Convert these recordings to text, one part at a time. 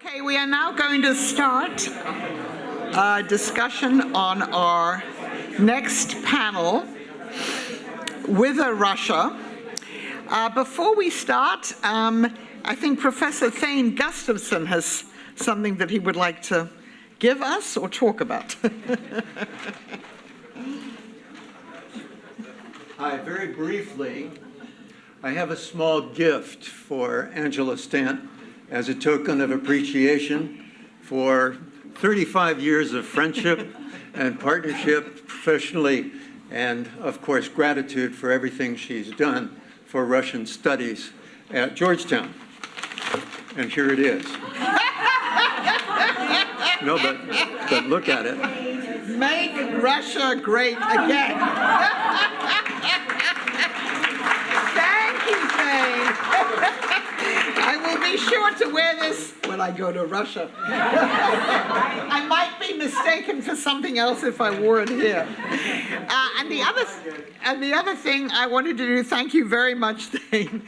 Okay, we are now going to start a discussion on our next panel, Whither Russia? Before we start, I think Professor Thane Gustafson has something that he would like to give us or talk about. Hi, very briefly, I have a small gift for Angela Stant as a token of appreciation for 35 years of friendship and partnership professionally, and of course gratitude for everything she's done for Russian studies at Georgetown. And here it is. No, but look at it. Make Russia great again. Thank you, Thane. I will be sure to wear this when I go to Russia. I might be mistaken for something else if I wore it here. And the other thing I wanted to do, thank you very much, Thane.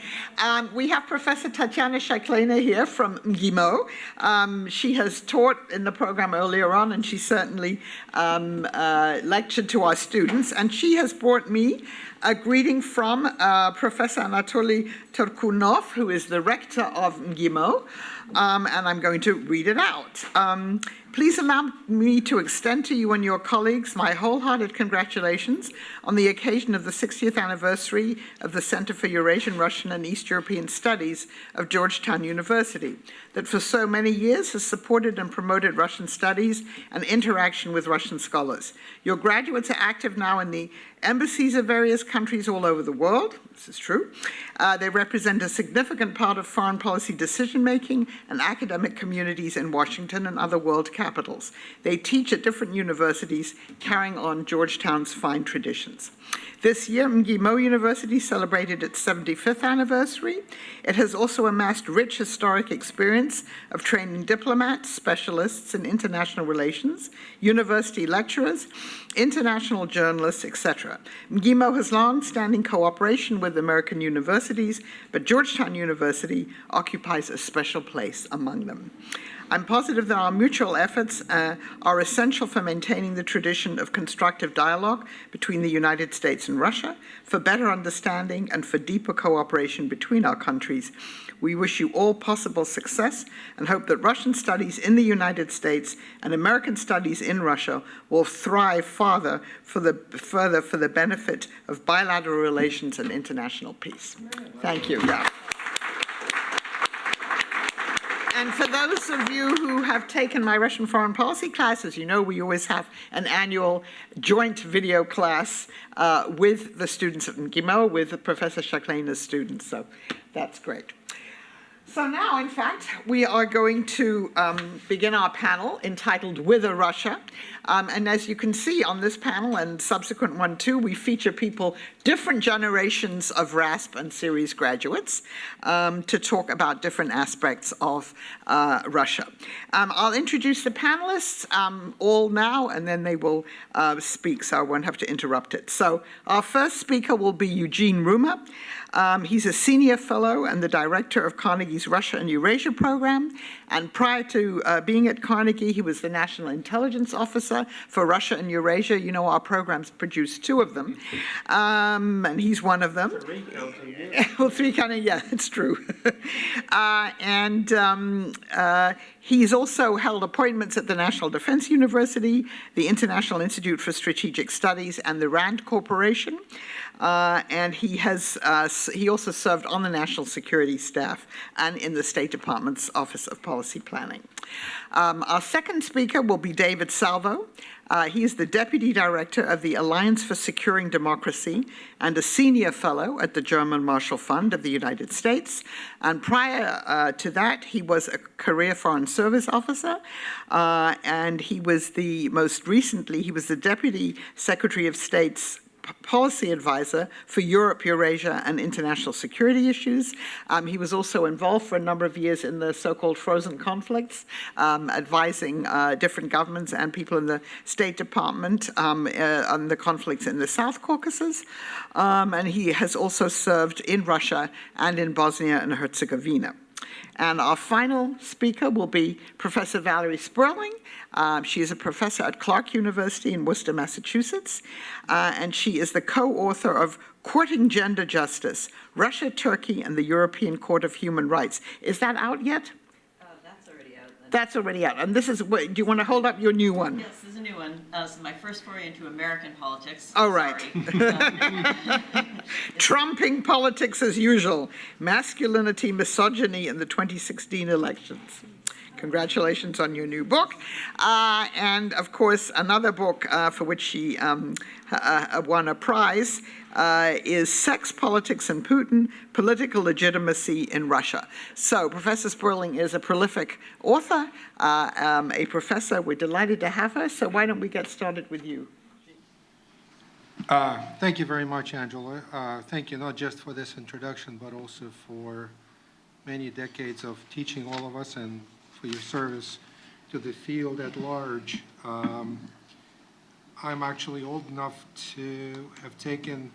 We have Professor Tatiana Shaklina here from MGIMO. She has taught in the program earlier on, and she certainly lectured to our students. And she has brought me a greeting from Professor Anatoly Turkunov, who is the rector of MGIMO, and I'm going to read it out. Please allow me to extend to you and your colleagues my wholehearted congratulations on the occasion of the 60th anniversary of the Center for Eurasian, Russian, and East European Studies of Georgetown University, that for so many years has supported and promoted Russian studies and interaction with Russian scholars. Your graduates are active now in the embassies of various countries all over the world. This is true. They represent a significant part of foreign policy decision-making and academic communities in Washington and other world capitals. They teach at different universities, carrying on Georgetown's fine traditions. This year, MGIMO University celebrated its 75th anniversary. It has also amassed rich historic experience of training diplomats, specialists in international relations, university lecturers, international journalists, etc. MGIMO has long-standing cooperation with American universities, but Georgetown University occupies a special place among them. I'm positive that our mutual efforts are essential for maintaining the tradition of constructive dialogue between the United States and Russia, for better understanding and for deeper cooperation between our countries. We wish you all possible success and hope that Russian studies in the United States and American studies in Russia will thrive further for the benefit of bilateral relations and international peace. Thank you. Yeah. And for those of you who have taken my Russian foreign policy class, as you know, we always have an annual joint video class with the students at MGIMO, with Professor Shaklina's students, so that's great. So now, in fact, we are going to begin our panel entitled Whither Russia? And as you can see on this panel and subsequent one too, we feature people, different generations of RASP and CERES graduates, to talk about different aspects of Russia. I'll introduce the panelists all now, and then they will speak, so I won't have to interrupt it. So our first speaker will be Eugene Ruma. He's a senior fellow and the director of Carnegie's Russia and Eurasia program. And prior to being at Carnegie, he was the National Intelligence Officer for Russia and Eurasia. You know, our programs produced two of them, and he's one of them. Well, three counting, yeah, it's true. He's also held appointments at the National Defense University, the International Institute for Strategic Studies, and the RAND Corporation. And he also served on the National Security Staff and in the State Department's Office of Policy Planning. Our second speaker will be David Salvo. He is the Deputy Director of the Alliance for Securing Democracy and a Senior Fellow at the German Marshall Fund of the United States. And prior to that, he was a career Foreign Service officer, and he was most recently, he was the Deputy Secretary of State's policy advisor for Europe, Eurasia, and international security issues. He was also involved for a number of years in the so-called frozen conflicts, advising different governments and people in the State Department on the conflicts in the South Caucasus. And he has also served in Russia and in Bosnia and Herzegovina. And our final speaker will be Professor Valerie Sper. She is a professor at Clark University in Worcester, Massachusetts, and she is the co-author of Courting Gender Justice, Russia, Turkey, and the European Court of Human Rights. Is that out yet? That's already out. That's already out. And this is, do you want to hold up your new one? Yes, this is a new one. This is my first foray into American politics. Oh, right. Sorry. Trumping politics as usual. Masculinity, misogyny in the 2016 elections. Congratulations on your new book. And of course, another book for which she won a prize is Sex, Politics, and Putin, Political Legitimacy in Russia. So Professor Sperling is a prolific author, a professor. We're delighted to have her. So why don't we get started with you? Thank you very much, Angela. Thank you not just for this introduction, but also for many decades of teaching all of us and for your service to the field at large. I'm actually old enough to have taken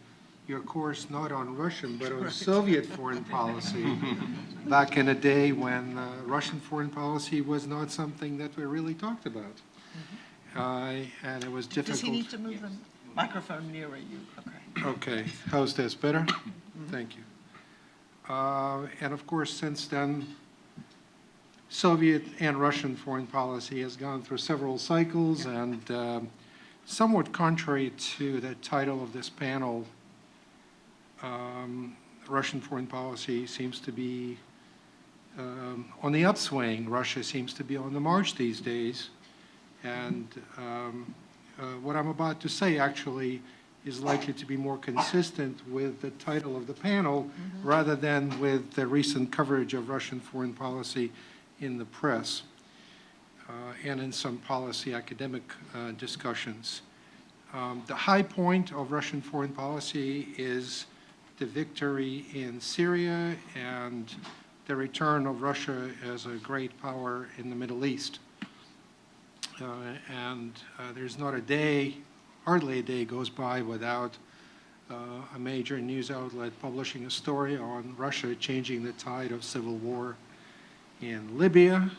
your course not on Russian, but on Soviet foreign policy back in a day when Russian foreign policy was not something that we really talked about. And it was difficult. Does he need to move the microphone nearer you? Okay. Okay, how's this, better? Thank you. And of course, since then, Soviet and Russian foreign policy has gone through several cycles, and somewhat contrary to the title of this panel, Russian foreign policy seems to be on the upswing. Russia seems to be on the march these days, and what I'm about to say actually is likely to be more consistent with the title of the panel rather than with the recent coverage of Russian foreign policy in the press and in some policy academic discussions. The high point of Russian foreign policy is the victory in Syria and the return of Russia as a great power in the Middle East. There's not a day, hardly a day goes by without a major news outlet publishing a story on Russia changing the tide of civil war in Libya,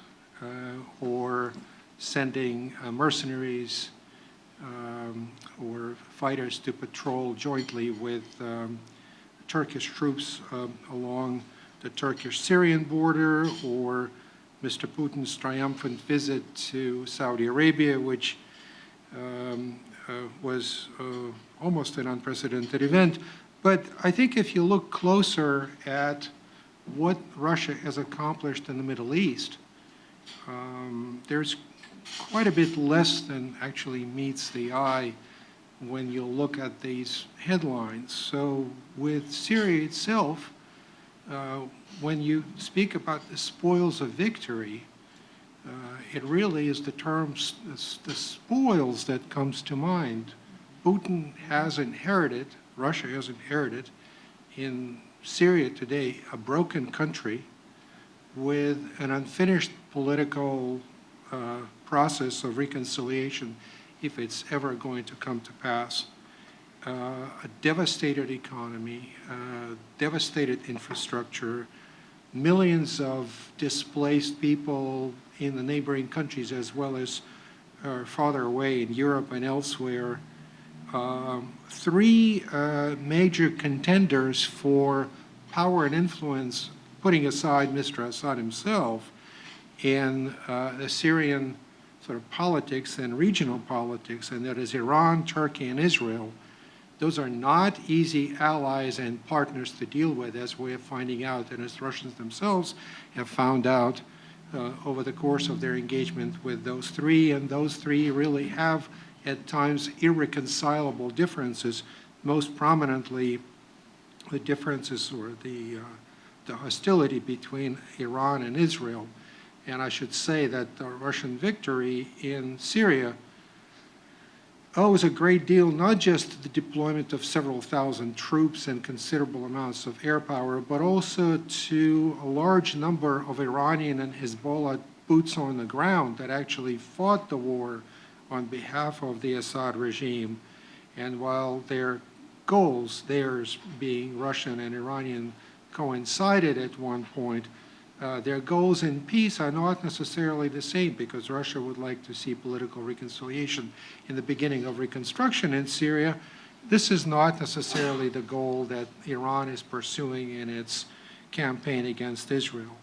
or sending mercenaries or fighters to patrol jointly with Turkish troops along the Turkish-Syrian border, or Mr. Putin's triumphant visit to Saudi Arabia, which was almost an unprecedented event. But I think if you look closer at what Russia has accomplished in the Middle East, there's quite a bit less than actually meets the eye when you look at these headlines. So with Syria itself, when you speak about the spoils of victory, it really is the terms, the spoils that comes to mind. Putin has inherited, Russia has inherited in Syria today a broken country with an unfinished political process of reconciliation, if it's ever going to come to pass, a devastated economy, devastated infrastructure, millions of displaced people in the neighboring countries as well as farther away in Europe and elsewhere. Three major contenders for power and influence, putting aside Mr. Assad himself, in the Syrian sort of politics and regional politics, and that is Iran, Turkey, and Israel. Those are not easy allies and partners to deal with, as we are finding out, and as Russians themselves have found out over the course of their engagement with those three, and those three really have at times irreconcilable differences, most prominently the differences or the hostility between Iran and Israel. And I should say that the Russian victory in Syria owes a great deal, not just to the deployment of several thousand troops and considerable amounts of air power, but also to a large number of Iranian and Hezbollah boots on the ground that actually fought the war on behalf of the Assad regime. And while their goals, theirs being Russian and Iranian, coincided at one point, Their goals in peace are not necessarily the same, because Russia would like to see political reconciliation in the beginning of reconstruction in Syria. This is not necessarily the goal that Iran is pursuing in its campaign against Israel.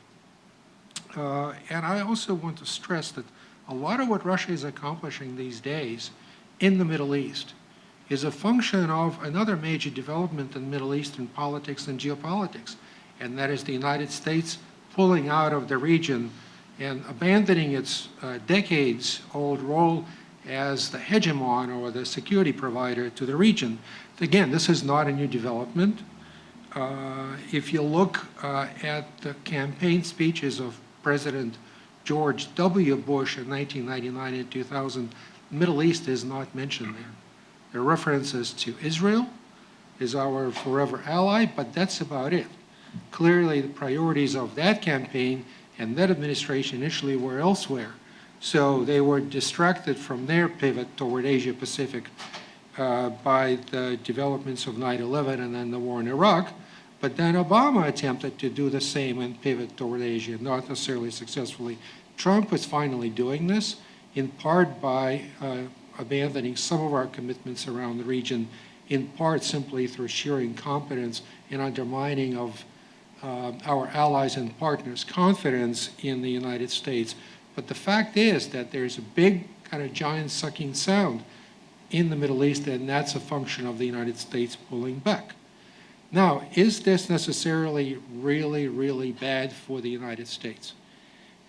And I also want to stress that a lot of what Russia is accomplishing these days in the Middle East is a function of another major development in Middle Eastern politics and geopolitics, and that is the United States pulling out of the region and abandoning its decades-old role as the hegemon or the security provider to the region. Again, this is not a new development. If you look at the campaign speeches of President George W. Bush in 1999 and 2000, the Middle East is not mentioned there. There are references to Israel as our forever ally, but that's about it. Clearly, the priorities of that campaign and that administration initially were elsewhere. So they were distracted from their pivot toward Asia-Pacific by the developments of 9/11 and then the war in Iraq. But then Obama attempted to do the same and pivot toward Asia, not necessarily successfully. Trump is finally doing this, in part by abandoning some of our commitments around the region, in part simply through sheer incompetence and undermining of our allies and partners' confidence in the United States. But the fact is that there's a big kind of giant sucking sound in the Middle East, and that's a function of the United States pulling back. Now, is this necessarily really, really bad for the United States?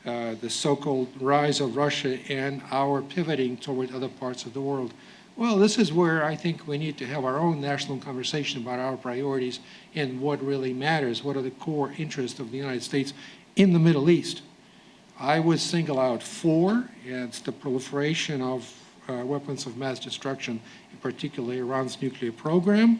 The so-called rise of Russia and our pivoting toward other parts of the world. Well, this is where I think we need to have our own national conversation about our priorities and what really matters, what are the core interests of the United States in the Middle East. I would single out four. It's the proliferation of weapons of mass destruction, in particular Iran's nuclear program.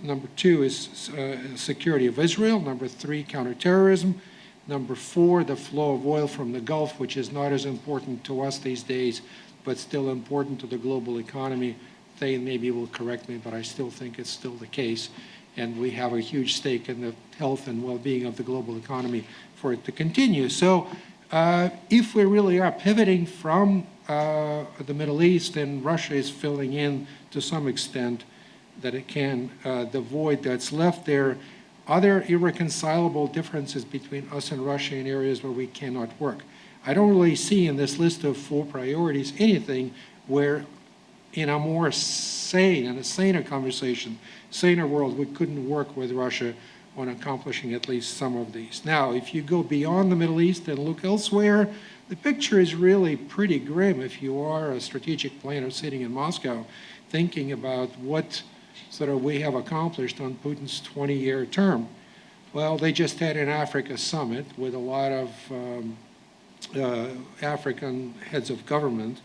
Number two is security of Israel. Number three, counterterrorism. Number four, the flow of oil from the Gulf, which is not as important to us these days, but still important to the global economy. Thane maybe will correct me, but I still think it's still the case. And we have a huge stake in the health and well-being of the global economy for it to continue. So if we really are pivoting from the Middle East, then Russia is filling in to some extent that it can, the void that's left there. Are there irreconcilable differences between us and Russia in areas where we cannot work? I don't really see in this list of four priorities anything where in a more sane and a saner conversation, saner world, we couldn't work with Russia on accomplishing at least some of these. Now, if you go beyond the Middle East and look elsewhere, the picture is really pretty grim if you are a strategic planner sitting in Moscow thinking about what sort of we have accomplished on Putin's 20-year term. Well, they just had an Africa summit with a lot of African heads of government.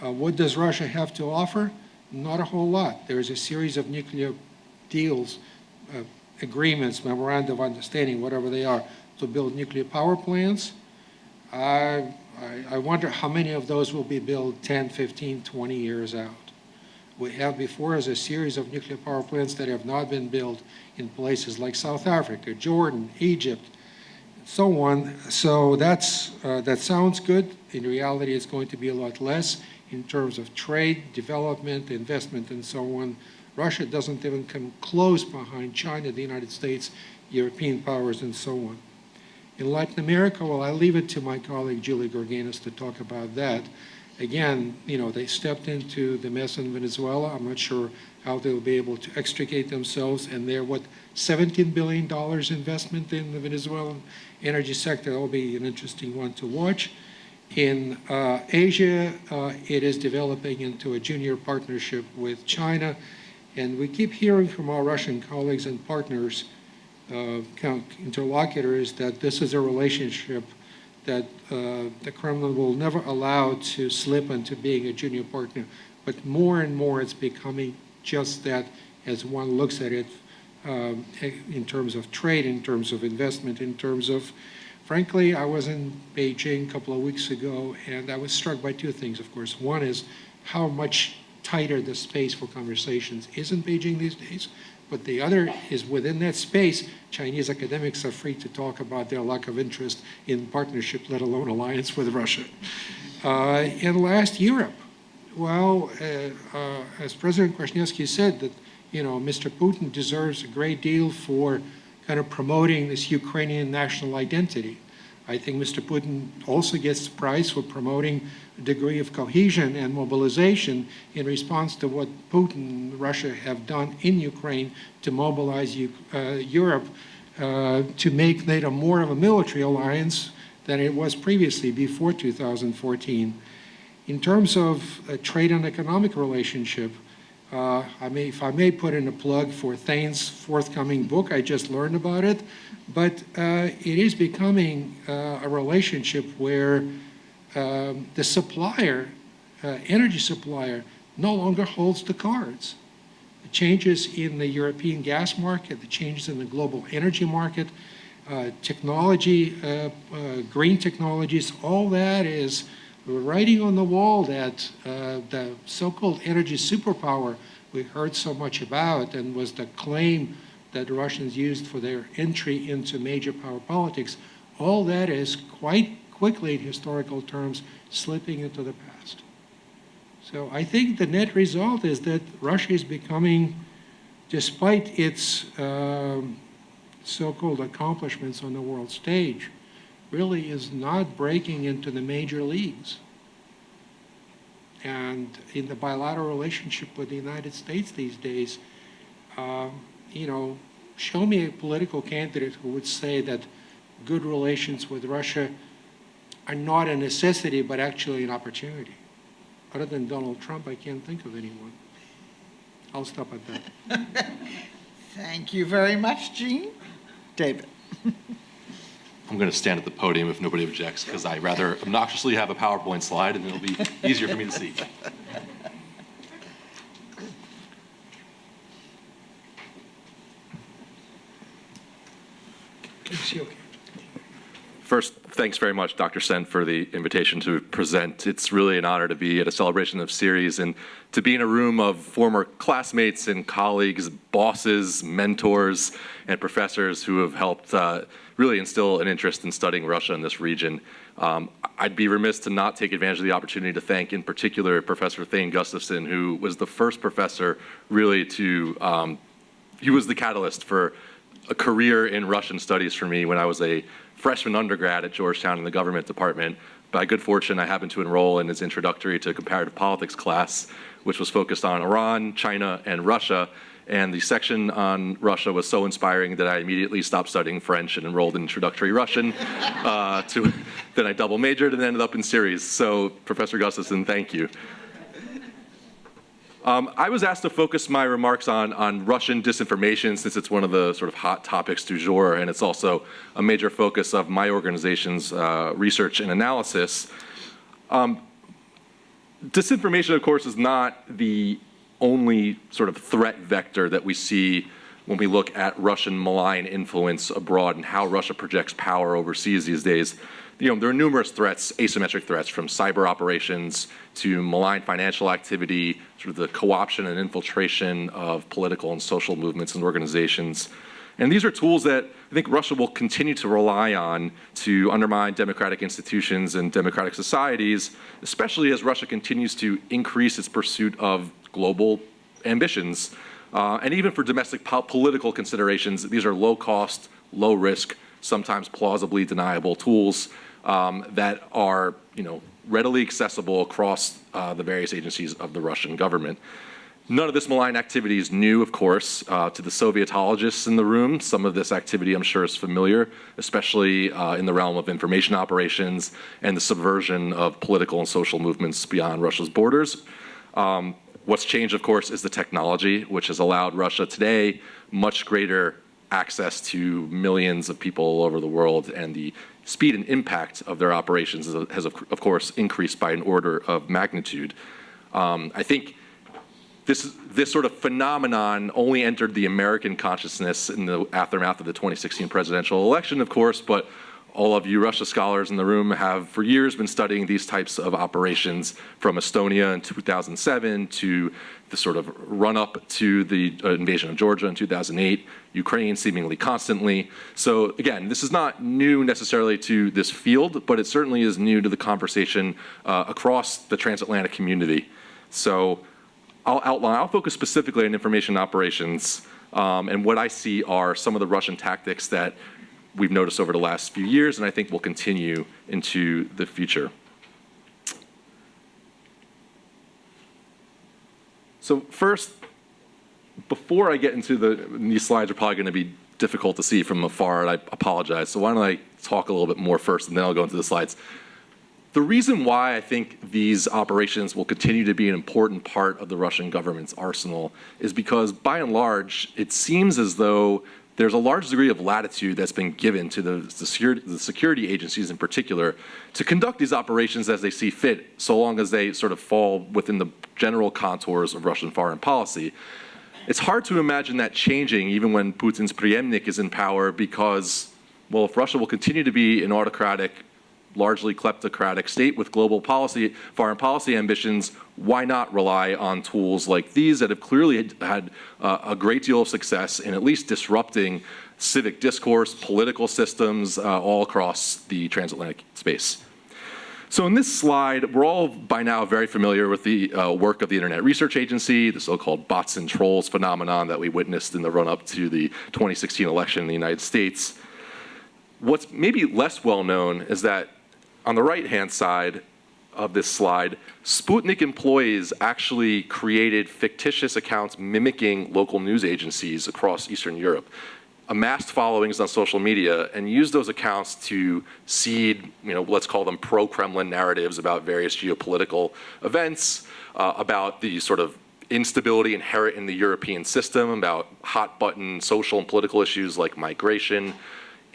What does Russia have to offer? Not a whole lot. There's a series of nuclear deals, agreements, memoranda of understanding, whatever they are, to build nuclear power plants. I wonder how many of those will be built 10, 15, 20 years out. We have before us a series of nuclear power plants that have not been built in places like South Africa, Jordan, Egypt, so on. So that sounds good. In reality, it's going to be a lot less in terms of trade, development, investment, and so on. Russia doesn't even come close behind China, the United States, European powers, and so on. In Latin America, well, I leave it to my colleague Julie Gorganis to talk about that. Again, they stepped into the mess in Venezuela. I'm not sure how they'll be able to extricate themselves. And their, $17 billion investment in the Venezuelan energy sector, that'll be an interesting one to watch. In Asia, it is developing into a junior partnership with China. And we keep hearing from our Russian colleagues and partners, interlocutors, that this is a relationship that the Kremlin will never allow to slip into being a junior partner. But more and more it's becoming just that as one looks at it in terms of trade, in terms of investment, in terms of, frankly, I was in Beijing a couple of weeks ago and I was struck by two things, of course. One is how much tighter the space for conversations is in Beijing these days. But the other is within that space, Chinese academics are free to talk about their lack of interest in partnership, let alone alliance with Russia. And last, Europe. Well, as President Kwasniewski said, that Mr. Putin deserves a great deal for kind of promoting this Ukrainian national identity. I think Mr. Putin also gets the prize for promoting a degree of cohesion and mobilization in response to what Putin and Russia have done in Ukraine to mobilize Europe to make NATO more of a military alliance than it was previously before 2014. In terms of a trade and economic relationship, if I may put in a plug for Thane's forthcoming book, I just learned about it, but it is becoming a relationship where the supplier, energy supplier, no longer holds the cards. The changes in the European gas market, the changes in the global energy market, technology, green technologies, all that is writing on the wall that the so-called energy superpower we heard so much about and was the claim that the Russians used for their entry into major power politics, all that is quite quickly in historical terms slipping into the past. So I think the net result is that Russia is becoming, despite its so-called accomplishments on the world stage, really is not breaking into the major leagues. And in the bilateral relationship with the United States these days, show me a political candidate who would say that good relations with Russia are not a necessity, but actually an opportunity. Other than Donald Trump, I can't think of anyone. I'll stop at that. Thank you very much, Gene. David. I'm going to stand at the podium if nobody objects, because I rather obnoxiously have a PowerPoint slide, and it'll be easier for me to see. First, thanks very much, Dr. Sen, for the invitation to present. It's really an honor to be at a celebration of CERES and to be in a room of former classmates and colleagues, bosses, mentors, and professors who have helped really instill an interest in studying Russia in this region. I'd be remiss to not take advantage of the opportunity to thank, in particular, Professor Thane Gustafson, who was the first professor really to, he was the catalyst for a career in Russian studies for me when I was a freshman undergrad at Georgetown in the government department. By good fortune, I happened to enroll in his introductory to comparative politics class, which was focused on Iran, China, and Russia. And the section on Russia was so inspiring that I immediately stopped studying French and enrolled in introductory Russian. Then I double majored and ended up in CERES. So Professor Gustafson, thank you. I was asked to focus my remarks on Russian disinformation since it's one of the sort of hot topics du jour, and it's also a major focus of my organization's research and analysis. Disinformation, of course, is not the only sort of threat vector that we see when we look at Russian malign influence abroad and how Russia projects power overseas these days. There are numerous threats, asymmetric threats, from cyber operations to malign financial activity, sort of the co-option and infiltration of political and social movements and organizations. And these are tools that I think Russia will continue to rely on to undermine democratic institutions and democratic societies, especially as Russia continues to increase its pursuit of global ambitions. And even for domestic political considerations, these are low-cost, low-risk, sometimes plausibly deniable tools that are, readily accessible across the various agencies of the Russian government. None of this malign activity is new, of course, to the Sovietologists in the room. Some of this activity, I'm sure, is familiar, especially in the realm of information operations and the subversion of political and social movements beyond Russia's borders. What's changed, of course, is the technology, which has allowed Russia today much greater access to millions of people all over the world, and the speed and impact of their operations has, of course, increased by an order of magnitude. I think this sort of phenomenon only entered the American consciousness in the aftermath of the 2016 presidential election, of course, but all of you Russia scholars in the room have for years been studying these types of operations, from Estonia in 2007 to the sort of run-up to the invasion of Georgia in 2008, Ukraine seemingly constantly. So again, this is not new necessarily to this field, but it certainly is new to the conversation across the transatlantic community. So I'll focus specifically on information operations, and what I see are some of the Russian tactics that we've noticed over the last few years, and I think will continue into the future. So first, before I get into these slides are probably going to be difficult to see from afar, and I apologize. So why don't I talk a little bit more first, and then I'll go into the slides. The reason why I think these operations will continue to be an important part of the Russian government's arsenal is because, by and large, it seems as though there's a large degree of latitude that's been given to the security agencies in particular to conduct these operations as they see fit, so long as they sort of fall within the general contours of Russian foreign policy. It's hard to imagine that changing even when Putin's preemnik is in power because, well, if Russia will continue to be an autocratic, largely kleptocratic state with global policy, foreign policy ambitions, why not rely on tools like these that have clearly had a great deal of success in at least disrupting civic discourse, political systems all across the transatlantic space. So in this slide, we're all by now very familiar with the work of the Internet Research Agency, the so-called bots and trolls phenomenon that we witnessed in the run-up to the 2016 election in the United States. What's maybe less well known is that on the right-hand side of this slide, Sputnik employees actually created fictitious accounts mimicking local news agencies across Eastern Europe, amassed followings on social media, and used those accounts to seed, let's call them pro-Kremlin narratives about various geopolitical events, about the sort of instability inherent in the European system, about hot-button social and political issues like migration,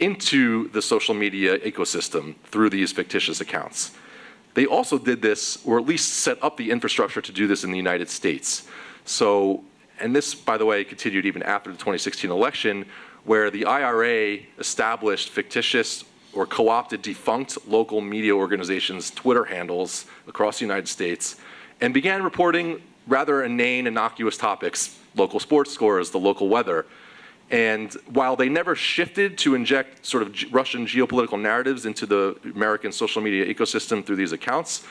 into the social media ecosystem through these fictitious accounts. They also did this, or at least set up the infrastructure to do this in the United States. So, and this, by the way, continued even after the 2016 election, where the IRA established fictitious or co-opted defunct local media organizations' Twitter handles across the United States and began reporting rather inane, innocuous topics, local sports scores, the local weather. And while they never shifted to inject sort of Russian geopolitical narratives into the American social media ecosystem through these accounts,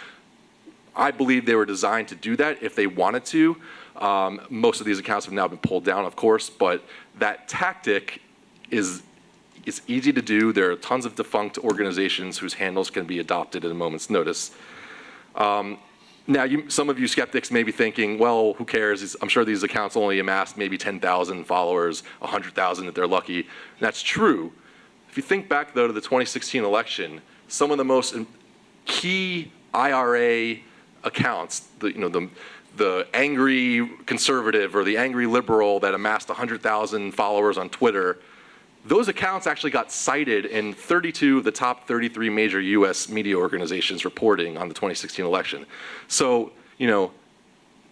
I believe they were designed to do that if they wanted to. Most of these accounts have now been pulled down, of course, but that tactic is easy to do. There are tons of defunct organizations whose handles can be adopted at a moment's notice. Now, some of you skeptics may be thinking, well, who cares? I'm sure these accounts only amassed maybe 10,000 followers, 100,000 if they're lucky. That's true. If you think back, though, to the 2016 election, some of the most key IRA accounts, the angry conservative or the angry liberal that amassed 100,000 followers on Twitter, those accounts actually got cited in 32 of the top 33 major US media organizations reporting on the 2016 election. So,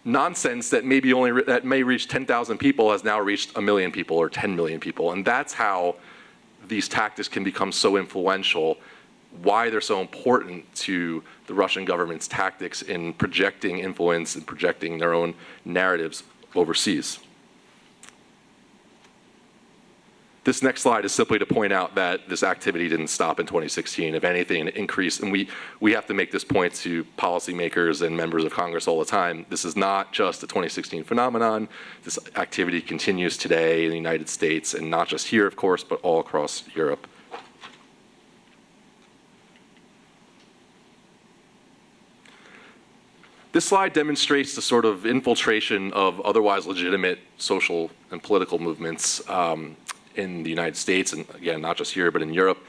nonsense that that may reach 10,000 people has now reached 1 million people or 10 million people. And that's how these tactics can become so influential, why they're so important to the Russian government's tactics in projecting influence and projecting their own narratives overseas. This next slide is simply to point out that this activity didn't stop in 2016. If anything, it increased. And we have to make this point to policymakers and members of Congress all the time. This is not just a 2016 phenomenon. This activity continues today in the United States, and not just here, of course, but all across Europe. This slide demonstrates the sort of infiltration of otherwise legitimate social and political movements in the United States, and again, not just here, but in Europe.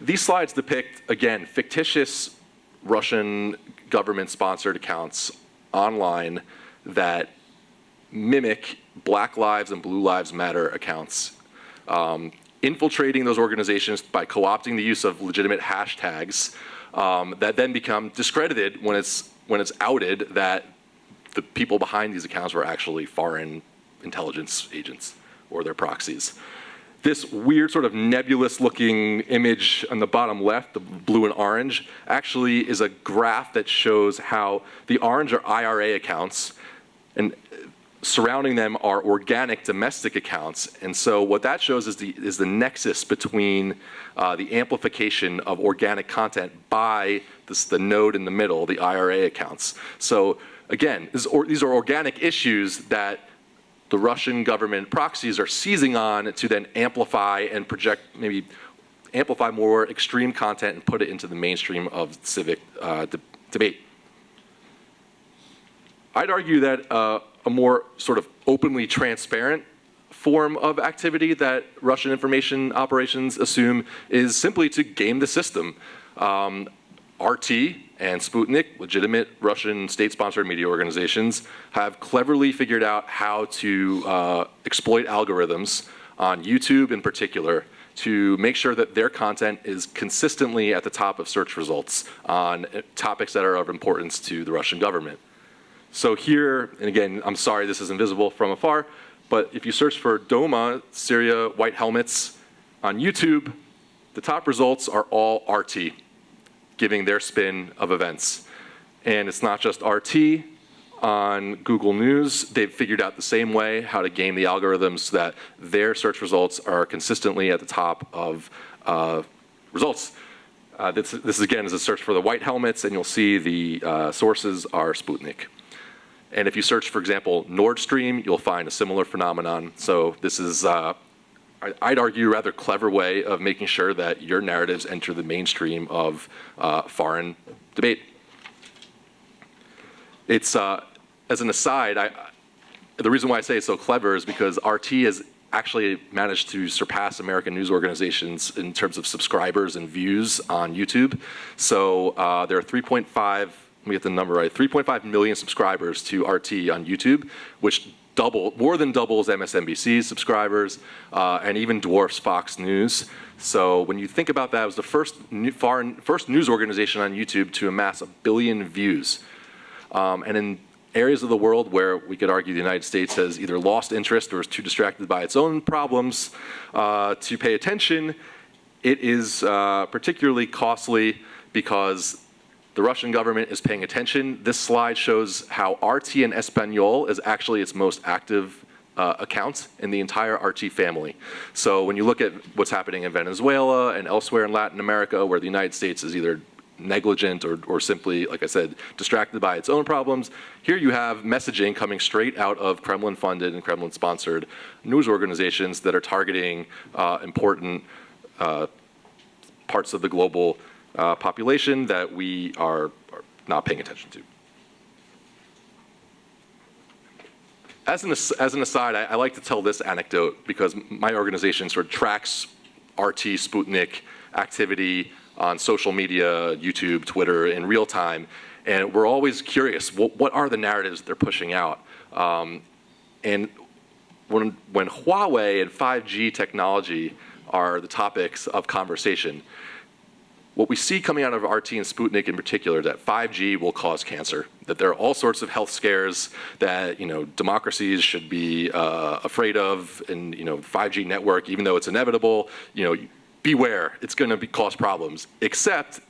These slides depict, again, fictitious Russian government-sponsored accounts online that mimic Black Lives and Blue Lives Matter accounts, infiltrating those organizations by co-opting the use of legitimate hashtags that then become discredited when it's outed that the people behind these accounts were actually foreign intelligence agents or their proxies. This weird sort of nebulous looking image on the bottom left, the blue and orange, actually is a graph that shows how the orange are IRA accounts, and surrounding them are organic domestic accounts. And so what that shows is the nexus between the amplification of organic content by the node in the middle, the IRA accounts. So again, these are organic issues that the Russian government proxies are seizing on to then amplify and project, maybe amplify more extreme content and put it into the mainstream of civic debate. I'd argue that a more sort of openly transparent form of activity that Russian information operations assume is simply to game the system. RT and Sputnik, legitimate Russian state-sponsored media organizations, have cleverly figured out how to exploit algorithms on YouTube in particular to make sure that their content is consistently at the top of search results on topics that are of importance to the Russian government. So here, and again, I'm sorry this is invisible from afar, but if you search for Doma, Syria, white helmets on YouTube, the top results are all RT, giving their spin of events. And it's not just RT. On Google News, they've figured out the same way how to game the algorithms so that their search results are consistently at the top of results. This again is a search for the white helmets, and you'll see the sources are Sputnik. And if you search, for example, Nord Stream, you'll find a similar phenomenon. So this is, I'd argue, a rather clever way of making sure that your narratives enter the mainstream of foreign debate. It's, as an aside, the reason why I say it's so clever is because RT has actually managed to surpass American news organizations in terms of subscribers and views on YouTube. So there are 3.5, let me get the number right, 3.5 million subscribers to RT on YouTube, which more than doubles MSNBC's subscribers, and even dwarfs Fox News. So when you think about that, it was the first news organization on YouTube to amass 1 billion views. And in areas of the world where we could argue the United States has either lost interest or is too distracted by its own problems to pay attention, it is particularly costly because the Russian government is paying attention. This slide shows how RT in Espanol is actually its most active account in the entire RT family. So when you look at what's happening in Venezuela and elsewhere in Latin America, where the United States is either negligent or simply, like I said, distracted by its own problems, here you have messaging coming straight out of Kremlin-funded and Kremlin-sponsored news organizations that are targeting important parts of the global population that we are not paying attention to. As an aside, I like to tell this anecdote because my organization sort of tracks RT Sputnik activity on social media, YouTube, Twitter, in real time, and we're always curious, what are the narratives they're pushing out? And when Huawei and 5G technology are the topics of conversation, what we see coming out of RT and Sputnik in particular, that 5G will cause cancer, that there are all sorts of health scares that democracies should be afraid of, and 5G network, even though it's inevitable, beware, it's going to cause problems, except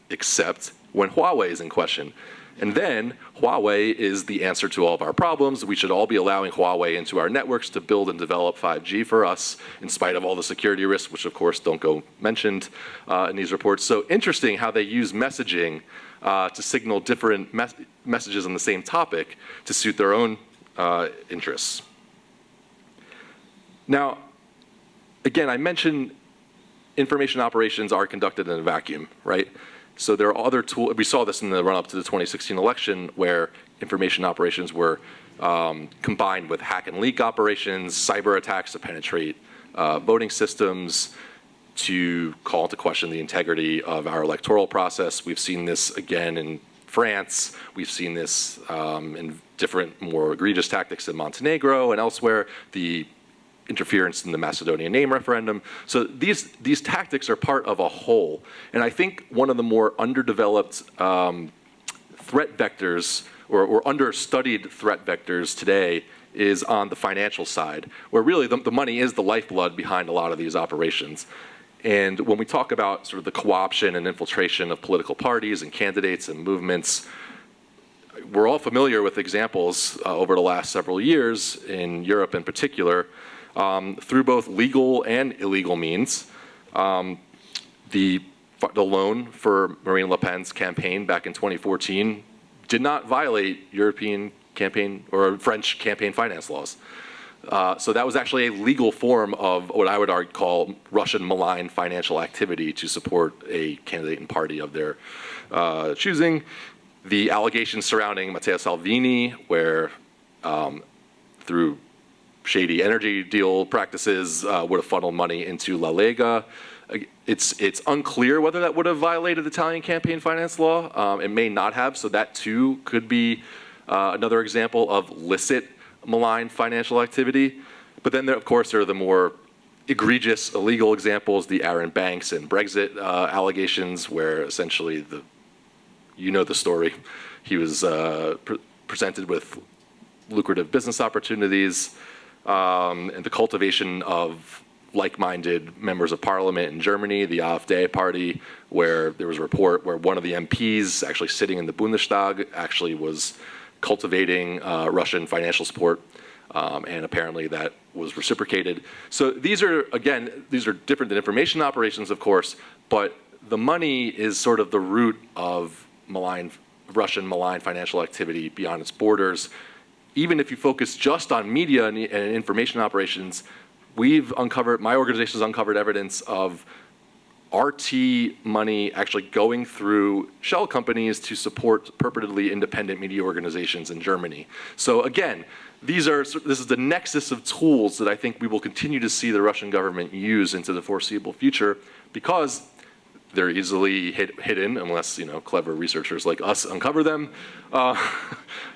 when Huawei is in question. And then Huawei is the answer to all of our problems. We should all be allowing Huawei into our networks to build and develop 5G for us, in spite of all the security risks, which of course don't go mentioned in these reports. So interesting how they use messaging to signal different messages on the same topic to suit their own interests. Now, again, I mentioned information operations are conducted in a vacuum, right? So there are other tools. We saw this in the run-up to the 2016 election, where information operations were combined with hack and leak operations, cyber attacks to penetrate voting systems, to call into question the integrity of our electoral process. We've seen this again in France. We've seen this in different, more egregious tactics in Montenegro and elsewhere. The interference in the Macedonian name referendum. So these tactics are part of a whole. And I think one of the more underdeveloped threat vectors or understudied threat vectors today is on the financial side, where really the money is the lifeblood behind a lot of these operations. And when we talk about sort of the co-option and infiltration of political parties and candidates and movements, we're all familiar with examples over the last several years, in Europe in particular, through both legal and illegal means. The loan for Marine Le Pen's campaign back in 2014 did not violate European campaign or French campaign finance laws. So that was actually a legal form of what I would call Russian malign financial activity to support a candidate and party of their choosing. The allegations surrounding Matteo Salvini, where through shady energy deal practices would have funneled money into La Lega. It's unclear whether that would have violated Italian campaign finance law. It may not have, so that too could be another example of licit malign financial activity. But then, of course, there are the more egregious illegal examples, the Aaron Banks and Brexit allegations, where essentially you know the story. He was presented with lucrative business opportunities and the cultivation of like-minded members of parliament in Germany, the AfD party, where there was a report where one of the MPs actually sitting in the Bundestag actually was cultivating Russian financial support, and apparently that was reciprocated. So these are different than information operations, of course, but the money is sort of the root of Russian malign financial activity beyond its borders. Even if you focus just on media and information operations, my organization has uncovered evidence of RT money actually going through shell companies to support purportedly independent media organizations in Germany. So again, this is the nexus of tools that I think we will continue to see the Russian government use into the foreseeable future, because they're easily hidden unless clever researchers like us uncover them.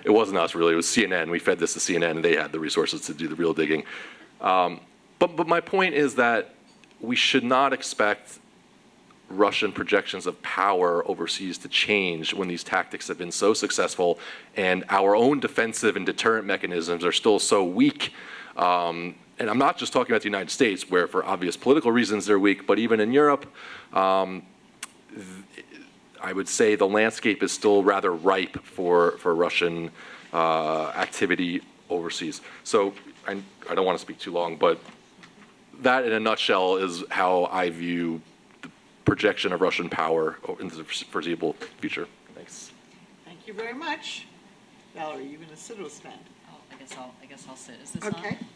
It wasn't us really; it was CNN. We fed this to CNN, and they had the resources to do the real digging. But my point is that we should not expect Russian projections of power overseas to change when these tactics have been so successful and our own defensive and deterrent mechanisms are still so weak. And I'm not just talking about the United States, where for obvious political reasons they're weak, but even in Europe, I would say the landscape is still rather ripe for Russian activity overseas. So I don't want to speak too long, but that in a nutshell is how I view the projection of Russian power into the foreseeable future. Thanks. Thank you very much. Valerie, you going to sit or stand? Oh, I guess I'll sit. Is this Okay. on? Okay.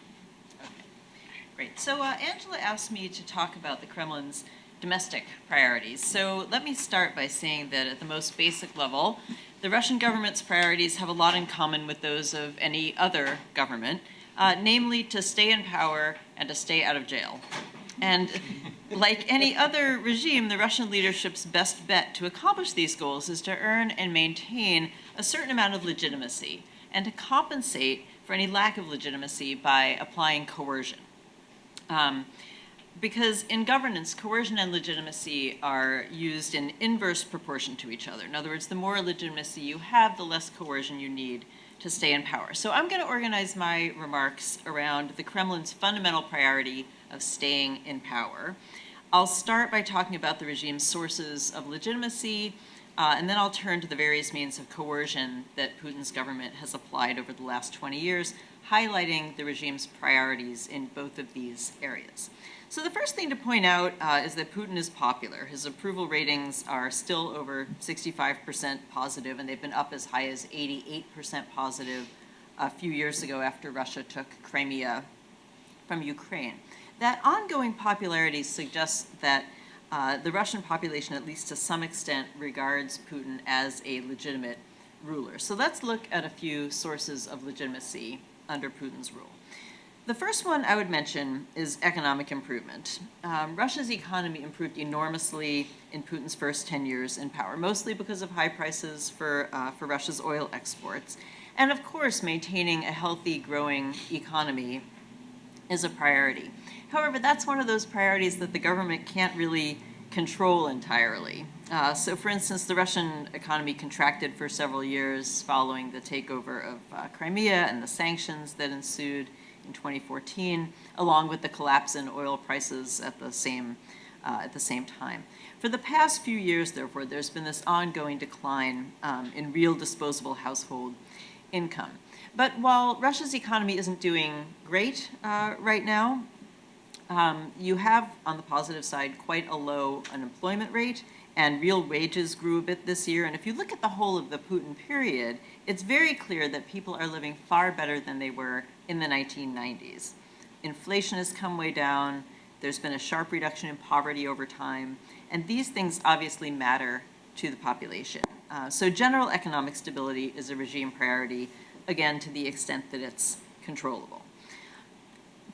Great. So Angela asked me to talk about the Kremlin's domestic priorities. So let me start by saying that at the most basic level, the Russian government's priorities have a lot in common with those of any other government, namely to stay in power and to stay out of jail. And like any other regime, the Russian leadership's best bet to accomplish these goals is to earn and maintain a certain amount of legitimacy and to compensate for any lack of legitimacy by applying coercion. Because in governance, coercion and legitimacy are used in inverse proportion to each other. In other words, the more legitimacy you have, the less coercion you need to stay in power. So I'm going to organize my remarks around the Kremlin's fundamental priority of staying in power. I'll start by talking about the regime's sources of legitimacy, and then I'll turn to the various means of coercion that Putin's government has applied over the last 20 years, highlighting the regime's priorities in both of these areas. So the first thing to point out is that Putin is popular. His approval ratings are still over 65% positive, and they've been up as high as 88% positive a few years ago after Russia took Crimea from Ukraine. That ongoing popularity suggests that the Russian population, at least to some extent, regards Putin as a legitimate ruler. So let's look at a few sources of legitimacy under Putin's rule. The first one I would mention is economic improvement. Russia's economy improved enormously in Putin's first 10 years in power, mostly because of high prices for Russia's oil exports. And of course, maintaining a healthy, growing economy is a priority. However, that's one of those priorities that the government can't really control entirely. So for instance, the Russian economy contracted for several years following the takeover of Crimea and the sanctions that ensued in 2014, along with the collapse in oil prices at the same time. For the past few years, therefore, there's been this ongoing decline in real disposable household income. But while Russia's economy isn't doing great right now, you have, on the positive side, quite a low unemployment rate, and real wages grew a bit this year. And if you look at the whole of the Putin period, it's very clear that people are living far better than they were in the 1990s. Inflation has come way down. There's been a sharp reduction in poverty over time. And these things obviously matter to the population. So general economic stability is a regime priority, again, to the extent that it's controllable.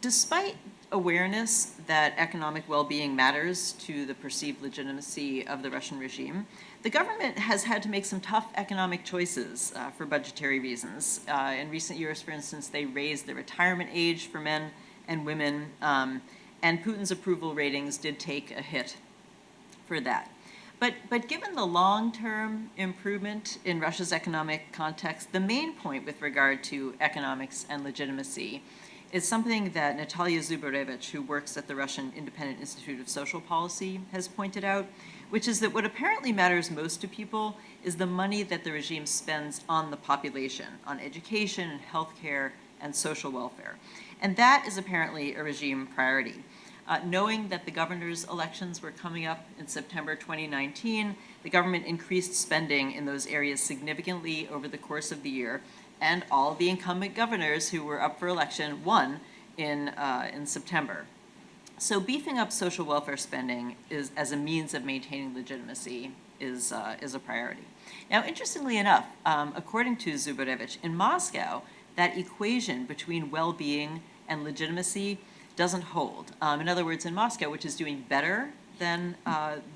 Despite awareness that economic well-being matters to the perceived legitimacy of the Russian regime, the government has had to make some tough economic choices for budgetary reasons. In recent years, for instance, they raised the retirement age for men and women, and Putin's approval ratings did take a hit for that. But given the long-term improvement in Russia's economic context, the main point with regard to economics and legitimacy is something that Natalia Zubarevich, who works at the Russian Independent Institute of Social Policy, has pointed out, which is that what apparently matters most to people is the money that the regime spends on the population, on education and healthcare and social welfare. And that is apparently a regime priority. Knowing that the governor's elections were coming up in September 2019, the government increased spending in those areas significantly over the course of the year, and all the incumbent governors who were up for election won in September. So beefing up social welfare spending as a means of maintaining legitimacy is a priority. Now, interestingly enough, according to Zubarevich, in Moscow, that equation between well-being and legitimacy doesn't hold. In other words, in Moscow, which is doing better than